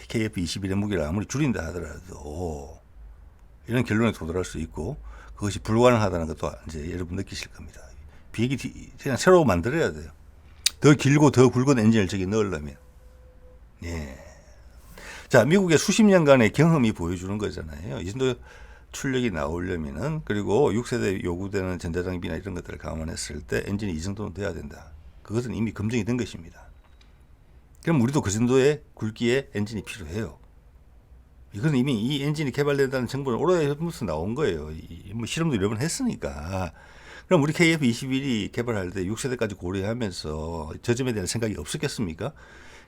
KF-21의 무게를 아무리 줄인다 하더라도 이런 결론에 도달할 수 있고 그것이 불가능하다는 것도 이제 여러분 느끼실 겁니다. 비행기 그냥 새로 만들어야 돼요. 더 길고 더 굵은 엔진을 저기 넣으려면. 예. 자, 미국의 수십 년간의 경험이 보여주는 거잖아요. 이 정도 출력이 나오려면은, 그리고 6세대 요구되는 전자장비나 이런 것들을 감안했을 때 엔진이 이 정도는 돼야 된다. 그것은 이미 검증이 된 것입니다. 그럼 우리도 그 정도의 굵기의 엔진이 필요해요. 이건 이미 이 엔진이 개발된다는 정보는 오래전부터 나온 거예요. 뭐 실험도 여러 번 했으니까. 그럼 우리 KF-21이 개발할 때 6세대까지 고려하면서 저 점에 대한 생각이 없었겠습니까?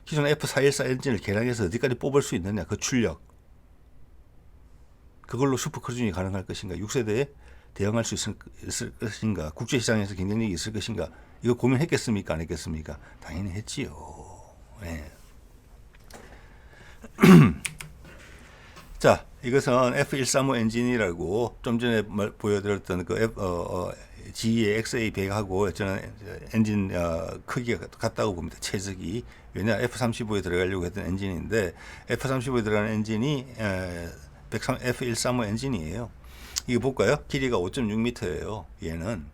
기존 F414 엔진을 개량해서 어디까지 뽑을 수 있느냐, 그 출력. 그걸로 슈퍼크루징이 가능할 것인가, 6세대에 대응할 수 있을 것인가, 국제시장에서 경쟁력이 있을 것인가, 이거 고민했겠습니까? 안 했겠습니까? 당연히 했지요. 네. 자, 이것은 F135 엔진이라고 좀 전에 보여드렸던 그 GE의 XA100하고 저는 엔진 크기가 같다고 봅니다. 최적이. 왜냐, F-35에 들어가려고 했던 엔진인데 F-35에 들어가는 엔진이 F135 엔진이에요. 이거 볼까요? 길이가 5.6m예요. 얘는.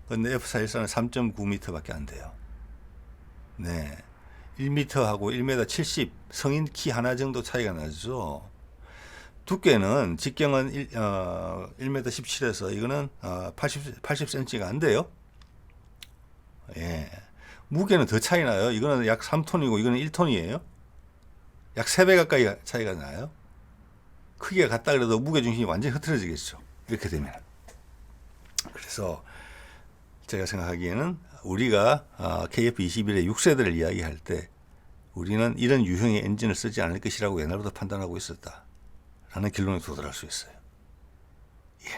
근데 F414는 3.9m 밖에 안 돼요. 네. 1m하고 1m 70, 성인 키 하나 정도 차이가 나죠. 두께는 직경은 1m 17에서 이거는 80cm가 안 돼요. 예. 무게는 더 차이 나요. 이거는 약 3톤이고 이거는 1톤이에요. 약 3배 가까이 차이가 나요. 크기가 같다 그래도 무게 중심이 완전히 흐트러지겠죠. 이렇게 되면. 그래서 제가 생각하기에는 우리가 KF-21의 6세대를 이야기할 때 우리는 이런 유형의 엔진을 쓰지 않을 것이라고 옛날부터 판단하고 있었다. 라는 결론에 도달할 수 있어요. 예.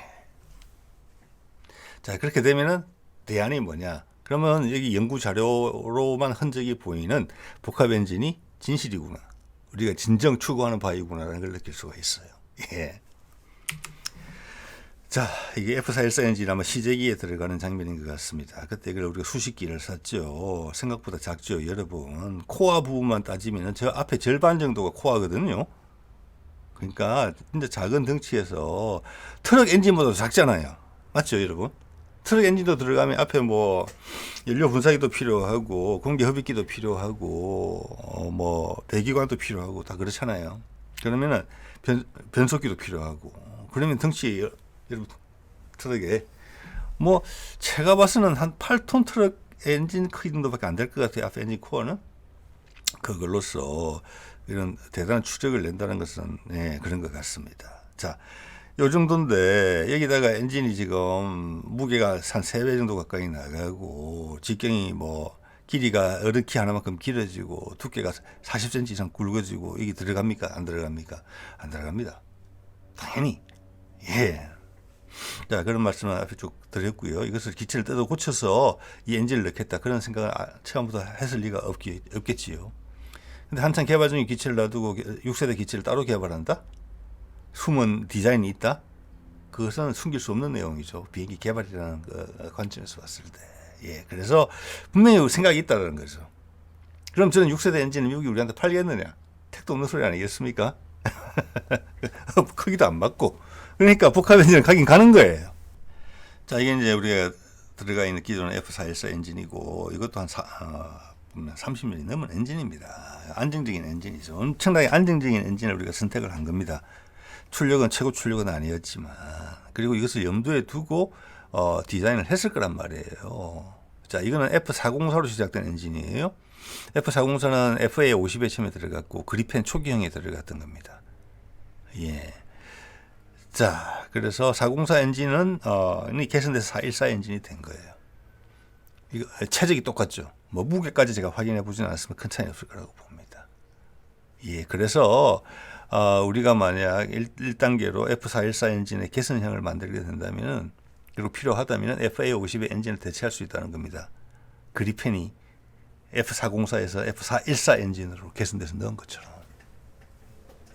자, 그렇게 되면은 대안이 뭐냐? 그러면 여기 연구 자료로만 흔적이 보이는 복합 엔진이 진실이구나. 우리가 진정 추구하는 바이구나라는 걸 느낄 수가 있어요. 예. 자, 이게 F414 엔진 아마 시제기에 들어가는 장면인 것 같습니다. 그때 이걸 우리가 수십 기를 샀죠. 생각보다 작죠, 여러분. 코어 부분만 따지면 저 앞에 절반 정도가 코어거든요. 그러니까 진짜 작은 덩치에서 트럭 엔진보다 작잖아요. 맞죠, 여러분? 트럭 엔진도 들어가면 앞에 뭐 연료 분사기도 필요하고 공기 흡입기도 필요하고 뭐 배기관도 필요하고 다 그렇잖아요. 그러면은 변속기도 필요하고 그러면 덩치 여러분 트럭에 뭐 제가 봐서는 한 8톤 트럭 엔진 크기 정도밖에 안 될 것 같아요. 앞에 엔진 코어는. 그걸로써 이런 대단한 추적을 낸다는 것은 그런 것 같습니다. 자, 요 정도인데 여기다가 엔진이 지금 무게가 한 3배 정도 가까이 나가고 직경이 뭐 길이가 어른 키 하나만큼 길어지고 두께가 40cm 이상 굵어지고 이게 들어갑니까? 안 들어갑니까? 안 들어갑니다. 당연히. 예. 자, 그런 말씀을 앞에 쭉 드렸고요. 이것을 기체를 뜯어 고쳐서 이 엔진을 넣겠다. 그런 생각을 처음부터 했을 리가 없겠지요. 근데 한참 개발 중인 기체를 놔두고 6세대 기체를 따로 개발한다? 숨은 디자인이 있다? 그것은 숨길 수 없는 내용이죠. 비행기 개발이라는 그 관점에서 봤을 때. 예, 그래서 분명히 생각이 있다는 거죠. 그럼 저는 6세대 엔진을 미국이 우리한테 팔겠느냐? 택도 없는 소리 아니겠습니까? 크기도 안 맞고. 그러니까 복합 엔진을 가긴 가는 거예요. 자, 이게 이제 우리가 들어가 있는 기존의 F414 엔진이고 이것도 한 30년이 넘은 엔진입니다. 안정적인 엔진이죠. 엄청나게 안정적인 엔진을 우리가 선택을 한 겁니다. 출력은 최고 출력은 아니었지만 그리고 이것을 염두에 두고 디자인을 했을 거란 말이에요. 자, 이거는 F404로 시작된 엔진이에요. F404는 FA50에 처음에 들어갔고 그리펜 초기형에 들어갔던 겁니다. 예. 자, 그래서 404 엔진은 개선돼서 414 엔진이 된 거예요. 이거 체적이 똑같죠. 뭐 무게까지 제가 확인해 보지는 않았으면 큰 차이 없을 거라고 봅니다. 예, 그래서 우리가 만약 1단계로 F414 엔진의 개선형을 만들게 된다면은, 그리고 필요하다면 FA50의 엔진을 대체할 수 있다는 겁니다. 그리펜이 F404에서 F414 엔진으로 개선돼서 넣은 것처럼.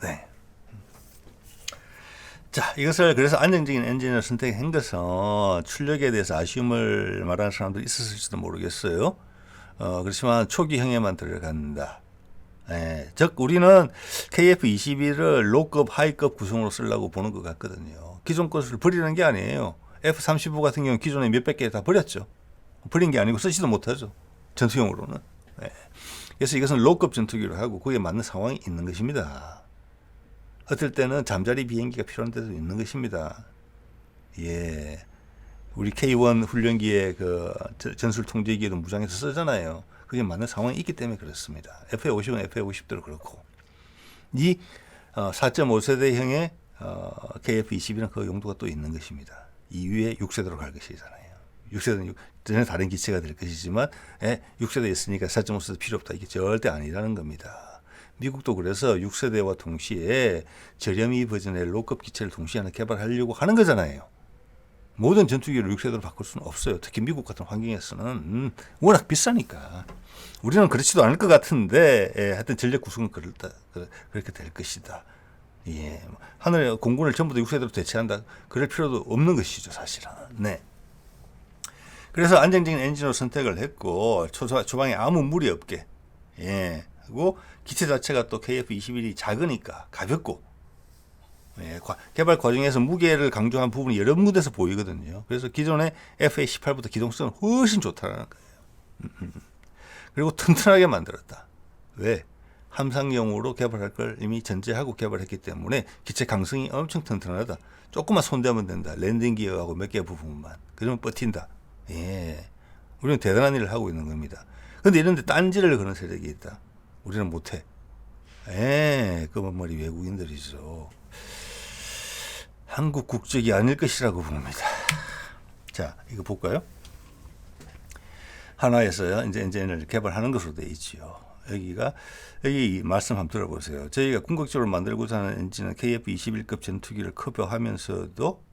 네. 자, 이것을 그래서 안정적인 엔진을 선택한 것은 출력에 대해서 아쉬움을 말하는 사람도 있었을지도 모르겠어요. 그렇지만 초기형에만 들어간다. 예, 즉 우리는 KF21을 로급, 하이급 구성으로 쓰려고 보는 것 같거든요. 기존 것을 버리는 게 아니에요. F35 같은 경우는 기존에 몇백 개 다 버렸죠. 버린 게 아니고 쓰지도 못하죠. 전투용으로는. 예. 그래서 이것은 로급 전투기로 하고 그에 맞는 상황이 있는 것입니다. 어떨 때는 잠자리 비행기가 필요한 데도 있는 것입니다. 예. 우리 K1 훈련기에 그 전술 통제기에도 무장해서 쓰잖아요. 그게 맞는 상황이 있기 때문에 그렇습니다. FA50은 FA50대로 그렇고. 이 4.5세대형의 KF21은 그 용도가 또 있는 것입니다. 이후에 6세대로 갈 것이잖아요. 6세대는 전혀 다른 기체가 될 것이지만 6세대 있으니까 4.5세대 필요 없다. 이게 절대 아니라는 겁니다. 미국도 그래서 6세대와 동시에 저렴이 버전의 로급 기체를 동시에 하나 개발하려고 하는 거잖아요. 모든 전투기를 6세대로 바꿀 수는 없어요. 특히 미국 같은 환경에서는 워낙 비싸니까. 우리는 그렇지도 않을 것 같은데 하여튼 전력 구성은 그렇게 될 것이다. 예, 하늘의 공군을 전부 다 6세대로 대체한다. 그럴 필요도 없는 것이죠, 사실은. 네. 그래서 안정적인 엔진으로 선택을 했고 초반에 아무 무리 없게. 예. 그리고 기체 자체가 또 KF21이 작으니까 가볍고. 예, 개발 과정에서 무게를 강조한 부분이 여러 군데서 보이거든요. 그래서 기존의 FA18보다 기동성은 훨씬 좋다는 거예요. 그리고 튼튼하게 만들었다. 왜? 함상용으로 개발할 걸 이미 전제하고 개발했기 때문에 기체 강성이 엄청 튼튼하다. 조금만 손대면 된다. 랜딩 기어하고 몇 개 부분만. 그러면 버틴다. 예, 우리는 대단한 일을 하고 있는 겁니다. 그런데 이런데 딴지를 거는 세력이 있다. 우리는 못해. 검은 머리 외국인들이죠. 한국 국적이 아닐 것이라고 봅니다. 자, 이거 볼까요? 한화에서요, 이제 엔진을 개발하는 것으로 되어 있지요. 여기 말씀 한번 들어보세요. 저희가 궁극적으로 만들고자 하는 엔진은 KF21급 전투기를 커버하면서도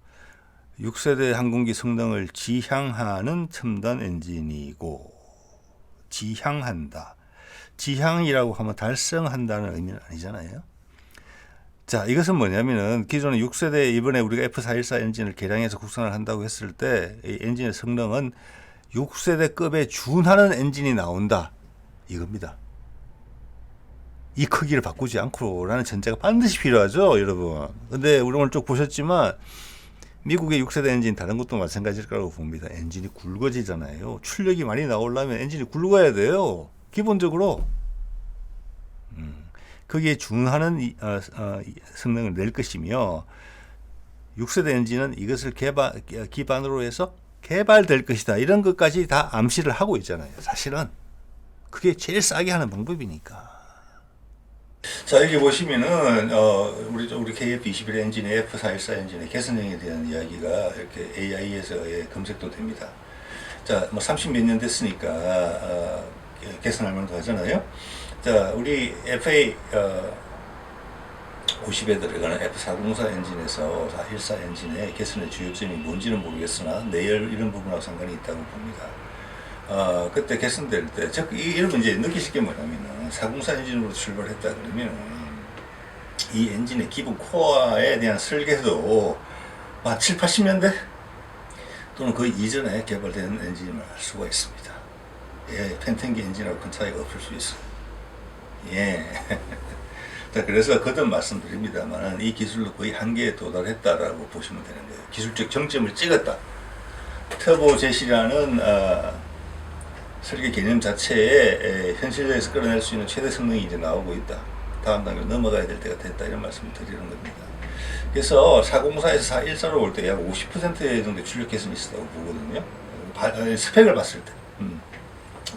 6세대 항공기 성능을 지향하는 첨단 엔진이고, 지향한다. 지향이라고 하면 달성한다는 의미는 아니잖아요. 자, 이것은 뭐냐면은 기존의 6세대 이번에 우리가 F414 엔진을 개량해서 국산을 한다고 했을 때 이 엔진의 성능은 6세대급에 준하는 엔진이 나온다. 이겁니다. 이 크기를 바꾸지 않고라는 전제가 반드시 필요하죠, 여러분. 근데 우리 오늘 쭉 보셨지만 미국의 6세대 엔진 다른 것도 마찬가지일 거라고 봅니다. 엔진이 굵어지잖아요. 출력이 많이 나오려면 엔진이 굵어야 돼요. 기본적으로. 거기에 준하는 성능을 낼 것이며 6세대 엔진은 이것을 기반으로 해서 개발될 것이다. 이런 것까지 다 암시를 하고 있잖아요. 사실은 그게 제일 싸게 하는 방법이니까. 자, 여기 보시면은 우리 KF21 엔진의 F414 엔진의 개선형에 대한 이야기가 이렇게 AI에서 검색도 됩니다. 자, 뭐 30몇 년 됐으니까 개선할 만도 하잖아요. 자, 우리 FA 50에 들어가는 F404 엔진에서 414 엔진의 개선의 주요점이 뭔지는 모르겠으나 내열 이런 부분하고 상관이 있다고 봅니다. 그때 개선될 때, 여러분 이제 느끼실 게 뭐냐면은 404 엔진으로 출발했다 그러면 이 엔진의 기본 코어에 대한 설계도 한 7, 80년대 또는 그 이전에 개발된 엔진을 알 수가 있습니다. 예, 펜텐기 엔진하고 큰 차이가 없을 수 있어요. 예. 자, 그래서 거듭 말씀드립니다만 이 기술로 거의 한계에 도달했다라고 보시면 되는 거예요. 기술적 정점을 찍었다. 터보 제시라는 설계 개념 자체에 현실에서 끌어낼 수 있는 최대 성능이 이제 나오고 있다. 다음 단계로 넘어가야 될 때가 됐다. 이런 말씀을 드리는 겁니다. 그래서 404에서 414로 올 때 약 50% 정도 출력 개선이 있었다고 보거든요. 스펙을 봤을 때.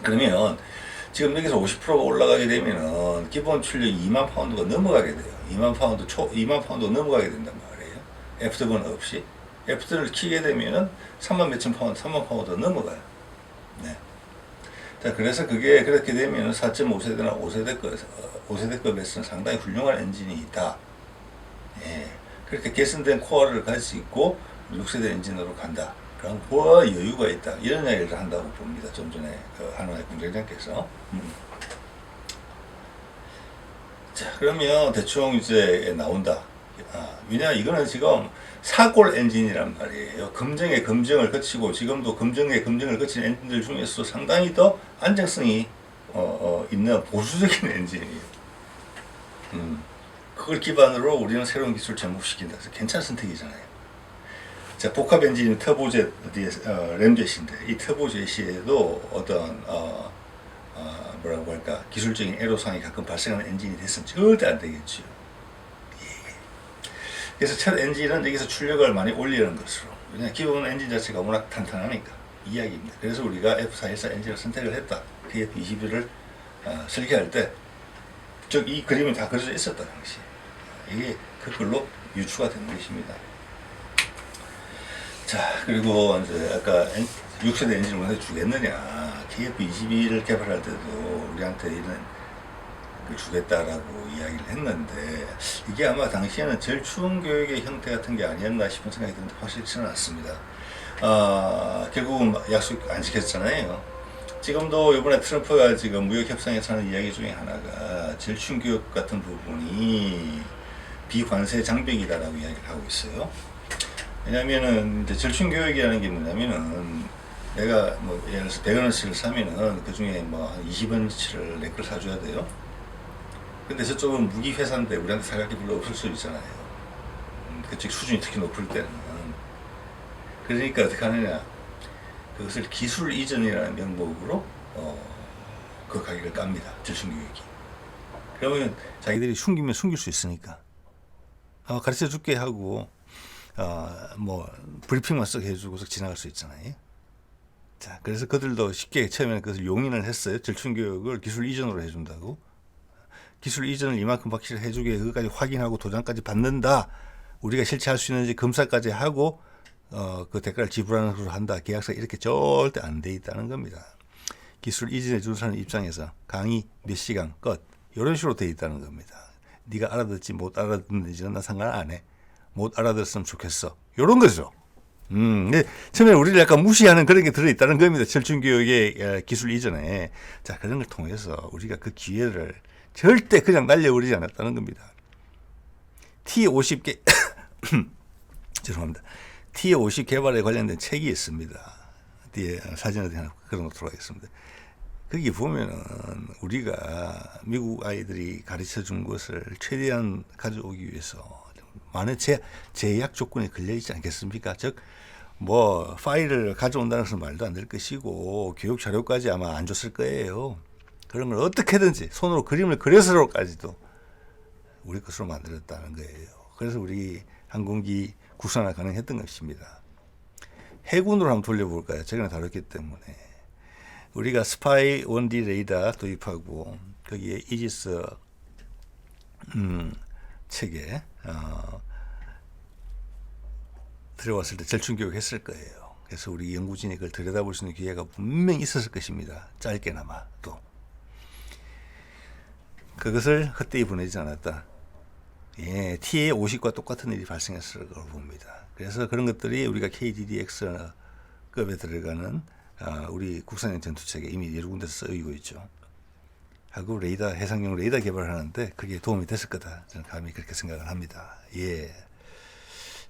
그러면 지금 여기서 50%가 올라가게 되면은 기본 출력이 2만 파운드가 넘어가게 돼요. 2만 파운드 넘어가게 된단 말이에요. F등은 없이. F등을 키게 되면은 3만 몇천 파운드, 3만 파운드 넘어가요. 네. 자, 그래서 그게 그렇게 되면 4.5세대나 5세대급에서는 상당히 훌륭한 엔진이 있다. 예. 그렇게 개선된 코어를 가지고 6세대 엔진으로 간다. 그럼 뭐 여유가 있다. 이런 이야기를 한다고 봅니다. 좀 전에 그 한화의 공장장께서. 자, 그러면 대충 이제 나온다. 왜냐, 이거는 지금 사골 엔진이란 말이에요. 검증의 검증을 거치고, 지금도 검증의 검증을 거친 엔진들 중에서 상당히 더 안정성이 있는 보수적인 엔진이에요. 그걸 기반으로 우리는 새로운 기술을 접목시킨다. 그래서 괜찮은 선택이잖아요. 자, 복합 엔진은 터보젯, 램젯인데, 이 터보젯에도 어떤, 뭐라고 할까, 기술적인 애로사항이 가끔 발생하는 엔진이 됐으면 절대 안 되겠죠. 그래서 첫 엔진은 여기서 출력을 많이 올리는 것으로. 왜냐하면 기본 엔진 자체가 워낙 탄탄하니까. 이야기입니다. 그래서 우리가 F414 엔진을 선택을 했다. KF21을 설계할 때, 즉, 이 그림이 다 그려져 있었다, 당시. 이게 그걸로 유추가 되는 것입니다. 자, 그리고 이제 아까 6세대 엔진을 왜 주겠느냐. KF21을 개발할 때도 우리한테 이런 주겠다라고 이야기를 했는데, 이게 아마 당시에는 절충 교육의 형태 같은 게 아니었나 싶은 생각이 드는데 확실치는 않습니다. 결국은 약속 안 지켰잖아요. 지금도 이번에 트럼프가 지금 무역 협상에서 하는 이야기 중에 하나가 절충 교육 같은 부분이 비관세 장벽이다라고 이야기를 하고 있어요. 왜냐면은 이제 절충 교육이라는 게 뭐냐면은 내가 뭐 예를 들어서 100원어치를 사면은 그 중에 뭐 한 20원어치를 내 걸 사줘야 돼요. 근데 저쪽은 무기 회사인데 우리한테 사갈 게 별로 없을 수 있잖아요. 그쪽 수준이 특히 높을 때는. 그러니까 어떻게 하느냐. 그것을 기술 이전이라는 명목으로 그 가격을 깝니다. 절충 교육이. 그러면 자기들이 숨기면 숨길 수 있으니까 가르쳐 줄게 하고 뭐 브리핑만 쓱 해주고서 지나갈 수 있잖아요. 자, 그래서 그들도 쉽게 처음에는 그것을 용인을 했어요. 절충 교육을 기술 이전으로 해준다고. 기술 이전을 이만큼 확실히 해주게 그것까지 확인하고 도장까지 받는다. 우리가 실제 할 수 있는지 검사까지 하고 그 대가를 지불하는 것으로 한다. 계약서 이렇게 절대 안 돼 있다는 겁니다. 기술 이전해 준 사람 입장에서 강의 몇 시간 끝 이런 식으로 돼 있다는 겁니다. 네가 알아듣지 못 알아듣는지는 나 상관 안 해. 못 알아들었으면 좋겠어. 이런 거죠. 근데 처음에 우리를 약간 무시하는 그런 게 들어있다는 겁니다. 절충교육의 기술 이전에. 자, 그런 걸 통해서 우리가 그 기회를 절대 그냥 날려버리지 않았다는 겁니다. T50 죄송합니다. T50 개발에 관련된 책이 있습니다. 뒤에 사진을 하나 걸어놓도록 하겠습니다. 거기 보면은 우리가 미국 아이들이 가르쳐 준 것을 최대한 가져오기 위해서 많은 제약 조건에 걸려있지 않겠습니까? 즉, 뭐, 파일을 가져온다는 것은 말도 안 될 것이고, 교육 자료까지 아마 안 줬을 거예요. 그런 걸 어떻게든지 손으로 그림을 그려서까지도 우리 것으로 만들었다는 거예요. 그래서 우리 항공기 국산화 가능했던 것입니다. 해군으로 한번 돌려볼까요? 최근에 다뤘기 때문에. 우리가 스파이 1D 레이더 도입하고, 거기에 이지스, 책에, 들어왔을 때 절충교육 했을 거예요. 그래서 우리 연구진이 그걸 들여다볼 수 있는 기회가 분명히 있었을 것입니다. 짧게나마 또. 그것을 헛되이 보내지 않았다. 예, TA50과 똑같은 일이 발생했을 거라고 봅니다. 그래서 그런 것들이 우리가 KDDX급에 들어가는 우리 국산형 전투체계 이미 여러 군데서 쓰이고 있죠. 하고 레이더, 해상용 레이더 개발을 하는데 그게 도움이 됐을 거다. 저는 감히 그렇게 생각을 합니다. 예.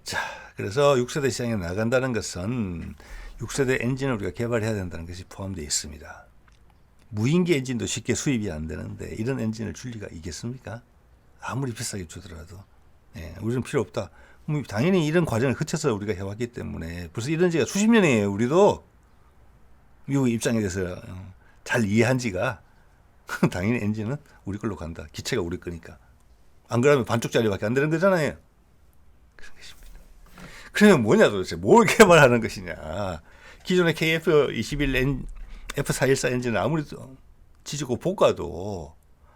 자, 그래서 6세대 시장에 나간다는 것은 6세대 엔진을 우리가 개발해야 된다는 것이 포함되어 있습니다. 무인기 엔진도 쉽게 수입이 안 되는데 이런 엔진을 줄 리가 있겠습니까? 아무리 비싸게 주더라도. 예, 우리는 필요 없다. 당연히 이런 과정을 거쳐서 우리가 해왔기 때문에 벌써 이런 지가 수십 년이에요. 우리도 미국 입장에 대해서 잘 이해한 지가 당연히 엔진은 우리 걸로 간다. 기체가 우리 거니까. 안 그러면 반쪽짜리밖에 안 되는 거잖아요. 그런 것입니다. 그러면 뭐냐 도대체 뭘 개발하는 것이냐. 기존의 KF21 F414 엔진을 아무리 지지고 볶아도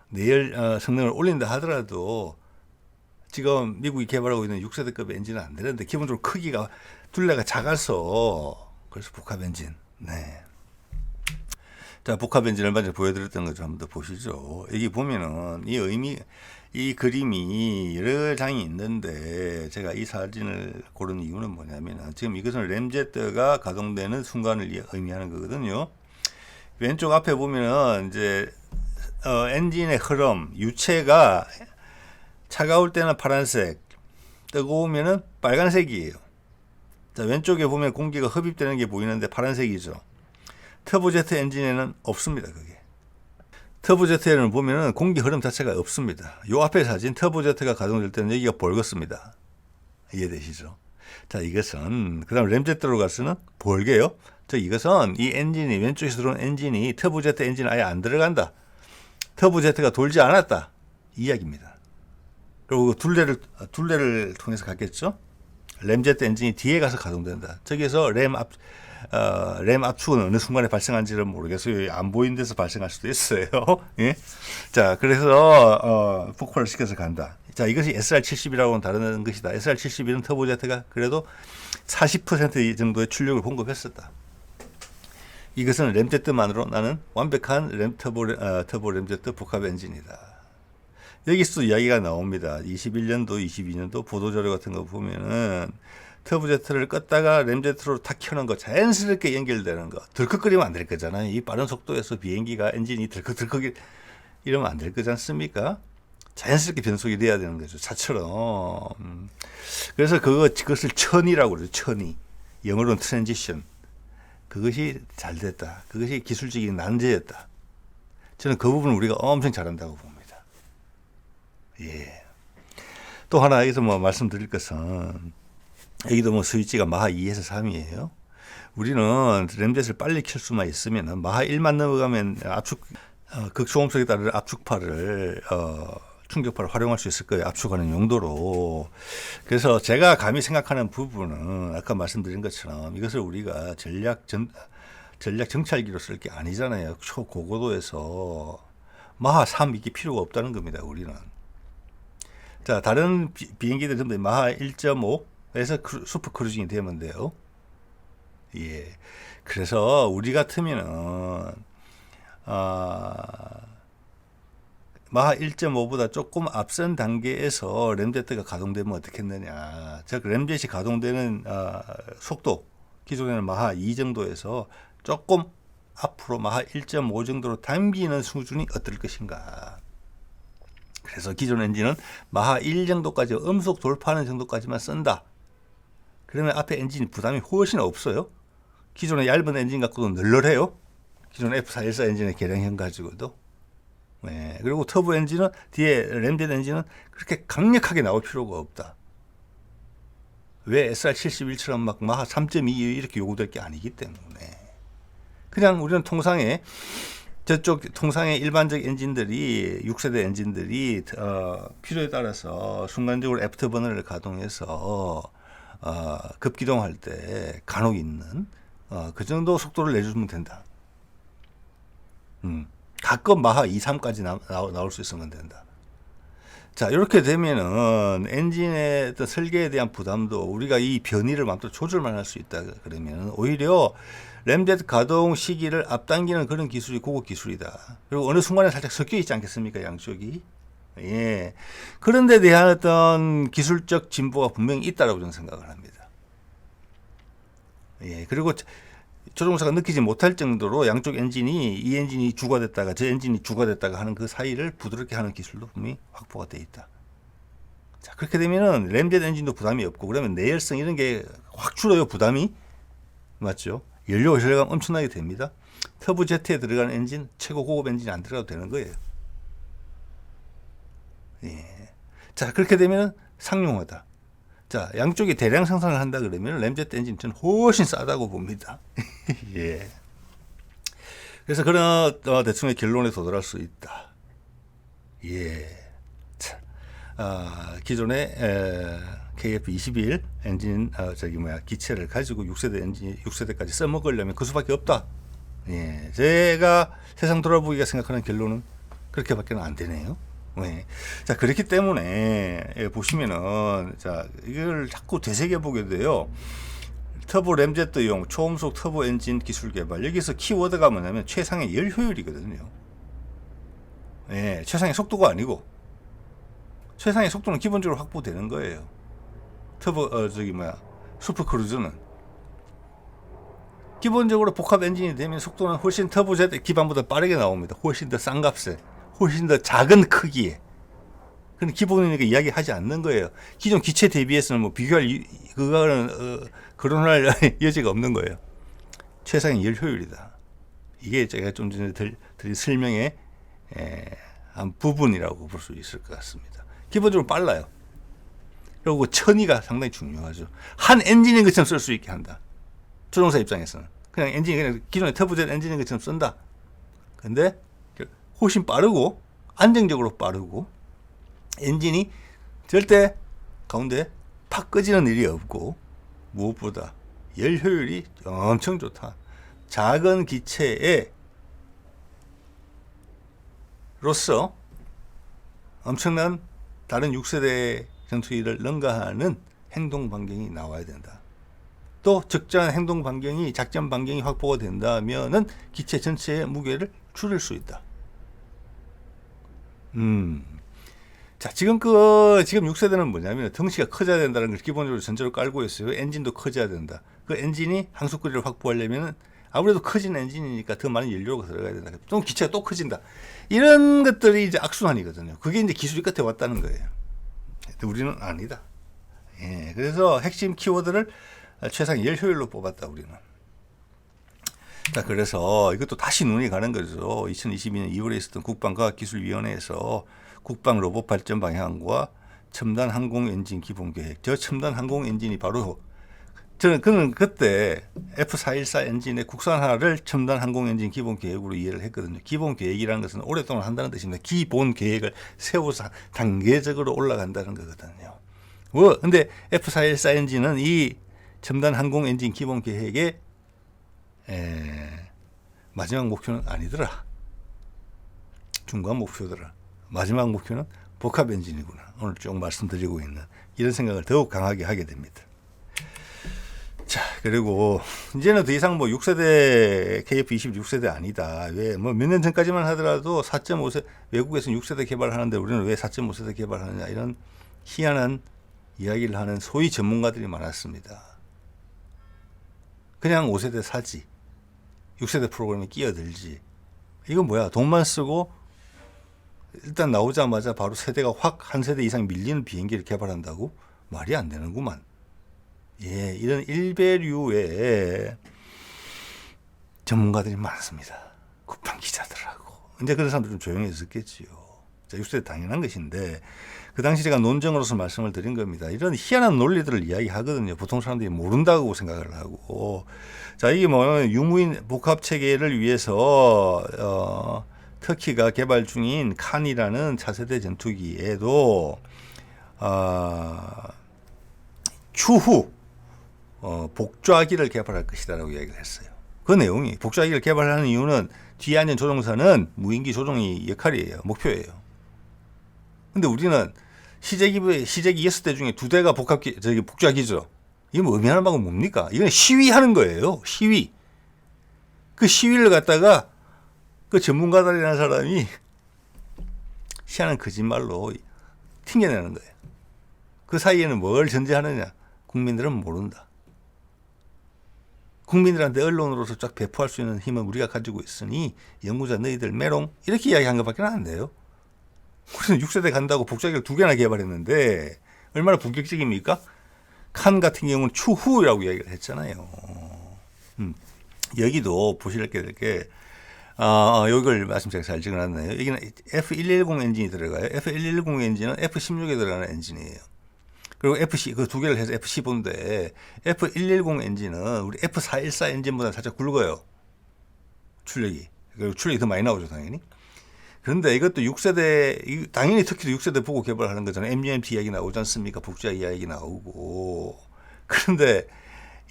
내열 성능을 올린다 하더라도 지금 미국이 개발하고 있는 6세대급 엔진은 안 되는데 기본적으로 크기가 둘레가 작아서 그래서 복합 엔진. 네. 자, 복합 엔진 얼마 전에 보여드렸던 거 좀 한번 더 보시죠. 여기 보면은 이 그림이 여러 장이 있는데 제가 이 사진을 고른 이유는 뭐냐면은 지금 이것은 램제트가 가동되는 순간을 의미하는 거거든요. 왼쪽 앞에 보면은 이제 엔진의 흐름, 유체가 차가울 때는 파란색, 뜨거우면은 빨간색이에요. 자, 왼쪽에 보면 공기가 흡입되는 게 보이는데 파란색이죠. 터보제트 엔진에는 없습니다, 그게. 터보제트에는 보면은 공기 흐름 자체가 없습니다. 요 앞에 사진 터보제트가 가동될 때는 여기가 벌겋습니다. 이해되시죠? 자, 이것은 그다음 램제트로 가서는 벌게요. 저 이것은 이 엔진이 왼쪽에서 들어온 엔진이 터보제트 엔진 아예 안 들어간다. 터보제트가 돌지 않았다. 이 이야기입니다. 그리고 둘레를 통해서 갔겠죠. 램제트 엔진이 뒤에 가서 가동된다. 저기에서 램 압축은 어느 순간에 발생한지는 모르겠어요. 안 보이는 데서 발생할 수도 있어요. 예? 자, 그래서 폭발을 시켜서 간다. 자, 이것이 SR70이라고는 다른 것이다. SR71은 터보제트가 그래도 40% 정도의 출력을 공급했었다. 이것은 램제트만으로 나는 완벽한 터보 램제트 복합 엔진이다. 여기서도 이야기가 나옵니다. 21년도, 22년도 보도자료 같은 거 보면은 터보제트를 껐다가 램제트로 탁 켜는 거 자연스럽게 연결되는 거. 덜컥거리면 안 될 거잖아요. 이 빠른 속도에서 비행기가 엔진이 덜컥 이러면 안 될 거지 않습니까? 자연스럽게 변속이 돼야 되는 거죠. 차처럼. 그래서 그것을 천이라고 그러죠. 천이. 영어로는 트랜지션. 그것이 잘 됐다. 그것이 기술적인 난제였다. 저는 그 부분을 우리가 엄청 잘한다고 봅니다. 예. 또 하나 여기서 말씀드릴 것은 여기도 스위치가 마하 2에서 3이에요. 우리는 램젯을 빨리 켤 수만 있으면 마하 1만 넘어가면 극소음속에 따른 압축파를 충격파를 활용할 수 있을 거예요. 압축하는 용도로. 그래서 제가 감히 생각하는 부분은 아까 말씀드린 것처럼 이것을 우리가 전략 정찰기로 쓸 게 아니잖아요. 초고고도에서 마하 3 이게 필요가 없다는 겁니다. 우리는. 자, 다른 비행기들 전부 마하 1.5에서 슈퍼 크루징이 되면 돼요. 예. 그래서 우리 같으면은 마하 1.5보다 조금 앞선 단계에서 램제트가 가동되면 어떻겠느냐. 즉 램젯이 가동되는 속도 기존에는 마하 2 정도에서 조금 앞으로 마하 1.5 정도로 당기는 수준이 어떨 것인가. 그래서 기존 엔진은 마하 1 정도까지 음속 돌파하는 정도까지만 쓴다. 그러면 앞에 엔진이 부담이 훨씬 없어요. 기존의 얇은 엔진 갖고도 널널해요. 기존 F414 엔진의 개량형 가지고도. 네. 그리고 터보 엔진은 뒤에 램젯 엔진은 그렇게 강력하게 나올 필요가 없다. 왜 SR71처럼 막 마하 3.2 이렇게 요구될 게 아니기 때문에. 그냥 우리는 통상의 일반적 엔진들이 6세대 엔진들이 필요에 따라서 순간적으로 애프터버너를 가동해서 급기동할 때 간혹 있는 그 정도 속도를 내주면 된다. 가끔 마하 2, 3까지 나올 수 있으면 된다. 자, 이렇게 되면은 엔진의 어떤 설계에 대한 부담도 우리가 이 변이를 마음대로 조절만 할 수 있다. 그러면 오히려 램젯 가동 시기를 앞당기는 그런 기술이 고급 기술이다. 그리고 어느 순간에 살짝 섞여 있지 않겠습니까? 양쪽이. 예. 그런 데 대한 어떤 기술적 진보가 분명히 있다라고 저는 생각을 합니다. 예. 그리고 조종사가 느끼지 못할 정도로 양쪽 엔진이 이 엔진이 주가됐다가 저 엔진이 주가됐다가 하는 그 사이를 부드럽게 하는 기술도 분명히 확보가 되어 있다. 자, 그렇게 되면은 램젯 엔진도 부담이 없고 그러면 내열성 이런 게 확 줄어요. 부담이. 맞죠? 연료 절감 엄청나게 됩니다. 터보제트에 들어가는 엔진, 최고 고급 엔진이 안 들어가도 되는 거예요. 예. 자, 그렇게 되면 상용화다. 자, 양쪽이 대량 생산을 한다 그러면 램젯 엔진 저는 훨씬 싸다고 봅니다. 예. 그래서 그런 대충의 결론에 도달할 수 있다. 예. 자, 기존의 KF21 엔진 기체를 가지고 6세대까지 써먹으려면 그 수밖에 없다. 예. 제가 세상 돌아보기가 생각하는 결론은 그렇게밖에 안 되네요. 네. 자, 그렇기 때문에 보시면은 자, 이걸 자꾸 되새겨 보게 돼요. 터보 램제트용 초음속 터보 엔진 기술 개발. 여기서 키워드가 뭐냐면 최상의 열 효율이거든요. 예, 최상의 속도가 아니고 최상의 속도는 기본적으로 확보되는 거예요. 터보 슈퍼크루즈는 기본적으로 복합 엔진이 되면 속도는 훨씬 터보제트 기반보다 빠르게 나옵니다. 훨씬 더 싼 값에, 훨씬 더 작은 크기에. 그건 기본이니까 이야기하지 않는 거예요. 기존 기체 대비해서는 뭐 비교할 그거는 거론할 여지가 없는 거예요. 최상의 열 효율이다. 이게 제가 좀 전에 드린 설명의 한 부분이라고 볼 수 있을 것 같습니다. 기본적으로 빨라요. 그리고 천위가 상당히 중요하죠. 한 엔진인 것처럼 쓸 수 있게 한다. 조종사 입장에서는 그냥 엔진이 그냥 기존의 터보젯 엔진인 것처럼 쓴다. 근데 훨씬 빠르고 안정적으로 빠르고 엔진이 절대 가운데 팍 꺼지는 일이 없고 무엇보다 열 효율이 엄청 좋다. 작은 기체에 로서 엄청난 다른 6세대 전투기를 능가하는 행동 반경이 나와야 된다. 또 적절한 행동 반경이 작전 반경이 확보가 된다면은 기체 전체의 무게를 줄일 수 있다. 자, 지금 6세대는 뭐냐면 덩치가 커져야 된다는 걸 기본적으로 전제로 깔고 있어요. 엔진도 커져야 된다. 그 엔진이 항속거리를 확보하려면 아무래도 커진 엔진이니까 더 많은 연료가 들어가야 된다. 또 기체가 또 커진다. 이런 것들이 이제 악순환이거든요. 그게 이제 기술이 끝에 왔다는 거예요. 우리는 아니다. 예, 그래서 핵심 키워드를 최상의 열 효율로 뽑았다, 우리는. 자, 그래서 이것도 다시 눈이 가는 거죠. 2022년 2월에 있었던 국방과학기술위원회에서 국방 로봇 발전 방향과 첨단 항공 엔진 기본 계획. 저 첨단 항공 엔진이 바로 그는 그때 F414 엔진의 국산화를 첨단 항공 엔진 기본 계획으로 이해를 했거든요. 기본 계획이라는 것은 오랫동안 한다는 뜻입니다. 기본 계획을 세워서 단계적으로 올라간다는 거거든요. 근데 F414 엔진은 이 첨단 항공 엔진 기본 계획의 마지막 목표는 아니더라. 중간 목표더라. 마지막 목표는 복합 엔진이구나. 오늘 쭉 말씀드리고 있는 이런 생각을 더욱 강하게 하게 됩니다. 자, 그리고 이제는 더 이상 뭐 6세대 KF-26세대 아니다. 왜 뭐 몇 년 전까지만 하더라도 4.5세 외국에서는 6세대 개발하는데 우리는 왜 4.5세대 개발하느냐 이런 희한한 이야기를 하는 소위 전문가들이 많았습니다. 그냥 5세대 사지. 6세대 프로그램에 끼어들지. 이건 뭐야? 돈만 쓰고 일단 나오자마자 바로 세대가 확 한 세대 이상 밀리는 비행기를 개발한다고? 말이 안 되는구만. 예, 이런 일배류의 전문가들이 많습니다. 국방 기자들하고. 이제 그런 사람들은 조용히 있었겠지요. 자, 6세대 당연한 것인데 그 당시 제가 논정으로서 말씀을 드린 겁니다. 이런 희한한 논리들을 이야기하거든요. 보통 사람들이 모른다고 생각을 하고. 자, 이게 뭐 유무인 복합 체계를 위해서 터키가 개발 중인 칸이라는 차세대 전투기에도 추후 복좌기를 개발할 것이다라고 이야기를 했어요. 그 내용이 복좌기를 개발하는 이유는 뒤에 앉은 조종사는 무인기 조종이 역할이에요. 목표예요. 근데 우리는 시제기 6대 중에 2대가 복좌기죠. 이게 뭐 의미하는 바가 뭡니까? 이건 시위하는 거예요. 시위. 그 시위를 갖다가 그 전문가들이라는 사람이 희한한 거짓말로 튕겨내는 거예요. 그 사이에는 뭘 전제하느냐? 국민들은 모른다. 국민들한테 언론으로서 쫙 배포할 수 있는 힘은 우리가 가지고 있으니 연구자 너희들 메롱 이렇게 이야기한 것밖에 안 돼요. 우리는 6세대 간다고 복잡기를 2개나 개발했는데 얼마나 본격적입니까? 칸 같은 경우는 추후라고 이야기를 했잖아요. 여기도 보실 게 될 게 이걸 말씀 제가 잘 적어놨네요. 여기는 F110 엔진이 들어가요. F110 엔진은 F16에 들어가는 엔진이에요. 그리고 그 2개를 해서 F15인데 F110 엔진은 우리 F414 엔진보다 살짝 굵어요. 출력이. 그리고 출력이 더 많이 나오죠, 당연히. 그런데 이것도 6세대, 당연히 터키도 6세대 보고 개발하는 거잖아요. MGMT 이야기 나오지 않습니까? 복좌 이야기 나오고. 그런데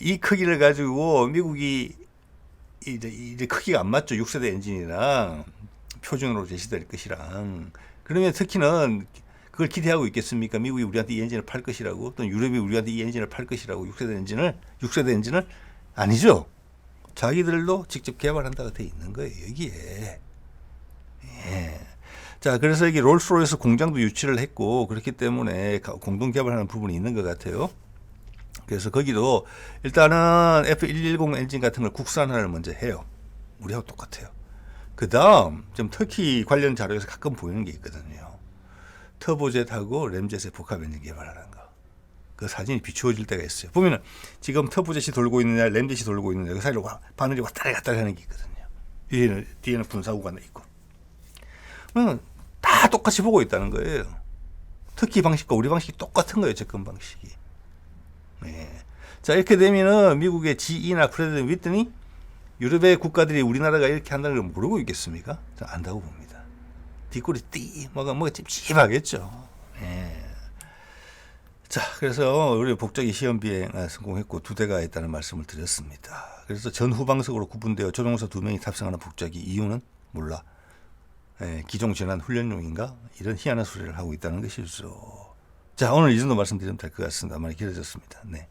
이 크기를 가지고 미국이 이제 크기가 안 맞죠. 6세대 엔진이랑 표준으로 제시될 것이랑. 그러면 터키는 그걸 기대하고 있겠습니까? 미국이 우리한테 이 엔진을 팔 것이라고, 또는 유럽이 우리한테 이 엔진을 팔 것이라고, 6세대 엔진을 아니죠. 자기들도 직접 개발한다고 돼 있는 거예요, 여기에. 예. 자, 그래서 여기 롤스로이스 공장도 유치를 했고, 그렇기 때문에 공동 개발하는 부분이 있는 것 같아요. 그래서 거기도 일단은 F110 엔진 같은 걸 국산화를 먼저 해요. 우리하고 똑같아요. 그 다음, 좀 터키 관련 자료에서 가끔 보이는 게 있거든요. 터보젯하고 램젯의 복합 엔진 개발하는 거. 그 사진이 비추어질 때가 있어요. 보면은 지금 터보젯이 돌고 있느냐, 램젯이 돌고 있느냐, 그 사이로 바늘이 왔다리 갔다리 하는 게 있거든요. 뒤에는 분사구가 있고. 다 똑같이 보고 있다는 거예요. 터키 방식과 우리 방식이 똑같은 거예요, 접근 방식이. 네. 자, 이렇게 되면은 미국의 GE나 프레드 위트니 유럽의 국가들이 우리나라가 이렇게 한다는 걸 모르고 있겠습니까? 저는 안다고 봅니다. 뒷골이 뭐가 찝찝하겠죠. 네. 자, 그래서 우리 복잡이 시험 비행 성공했고 2대가 있다는 말씀을 드렸습니다. 그래서 전후방석으로 구분되어 조종사 2명이 탑승하는 복잡이 이유는 몰라. 기종 전환 훈련용인가? 이런 희한한 소리를 하고 있다는 것이죠. 자, 오늘 이 정도 말씀드리면 될 것 같습니다. 많이 길어졌습니다. 네.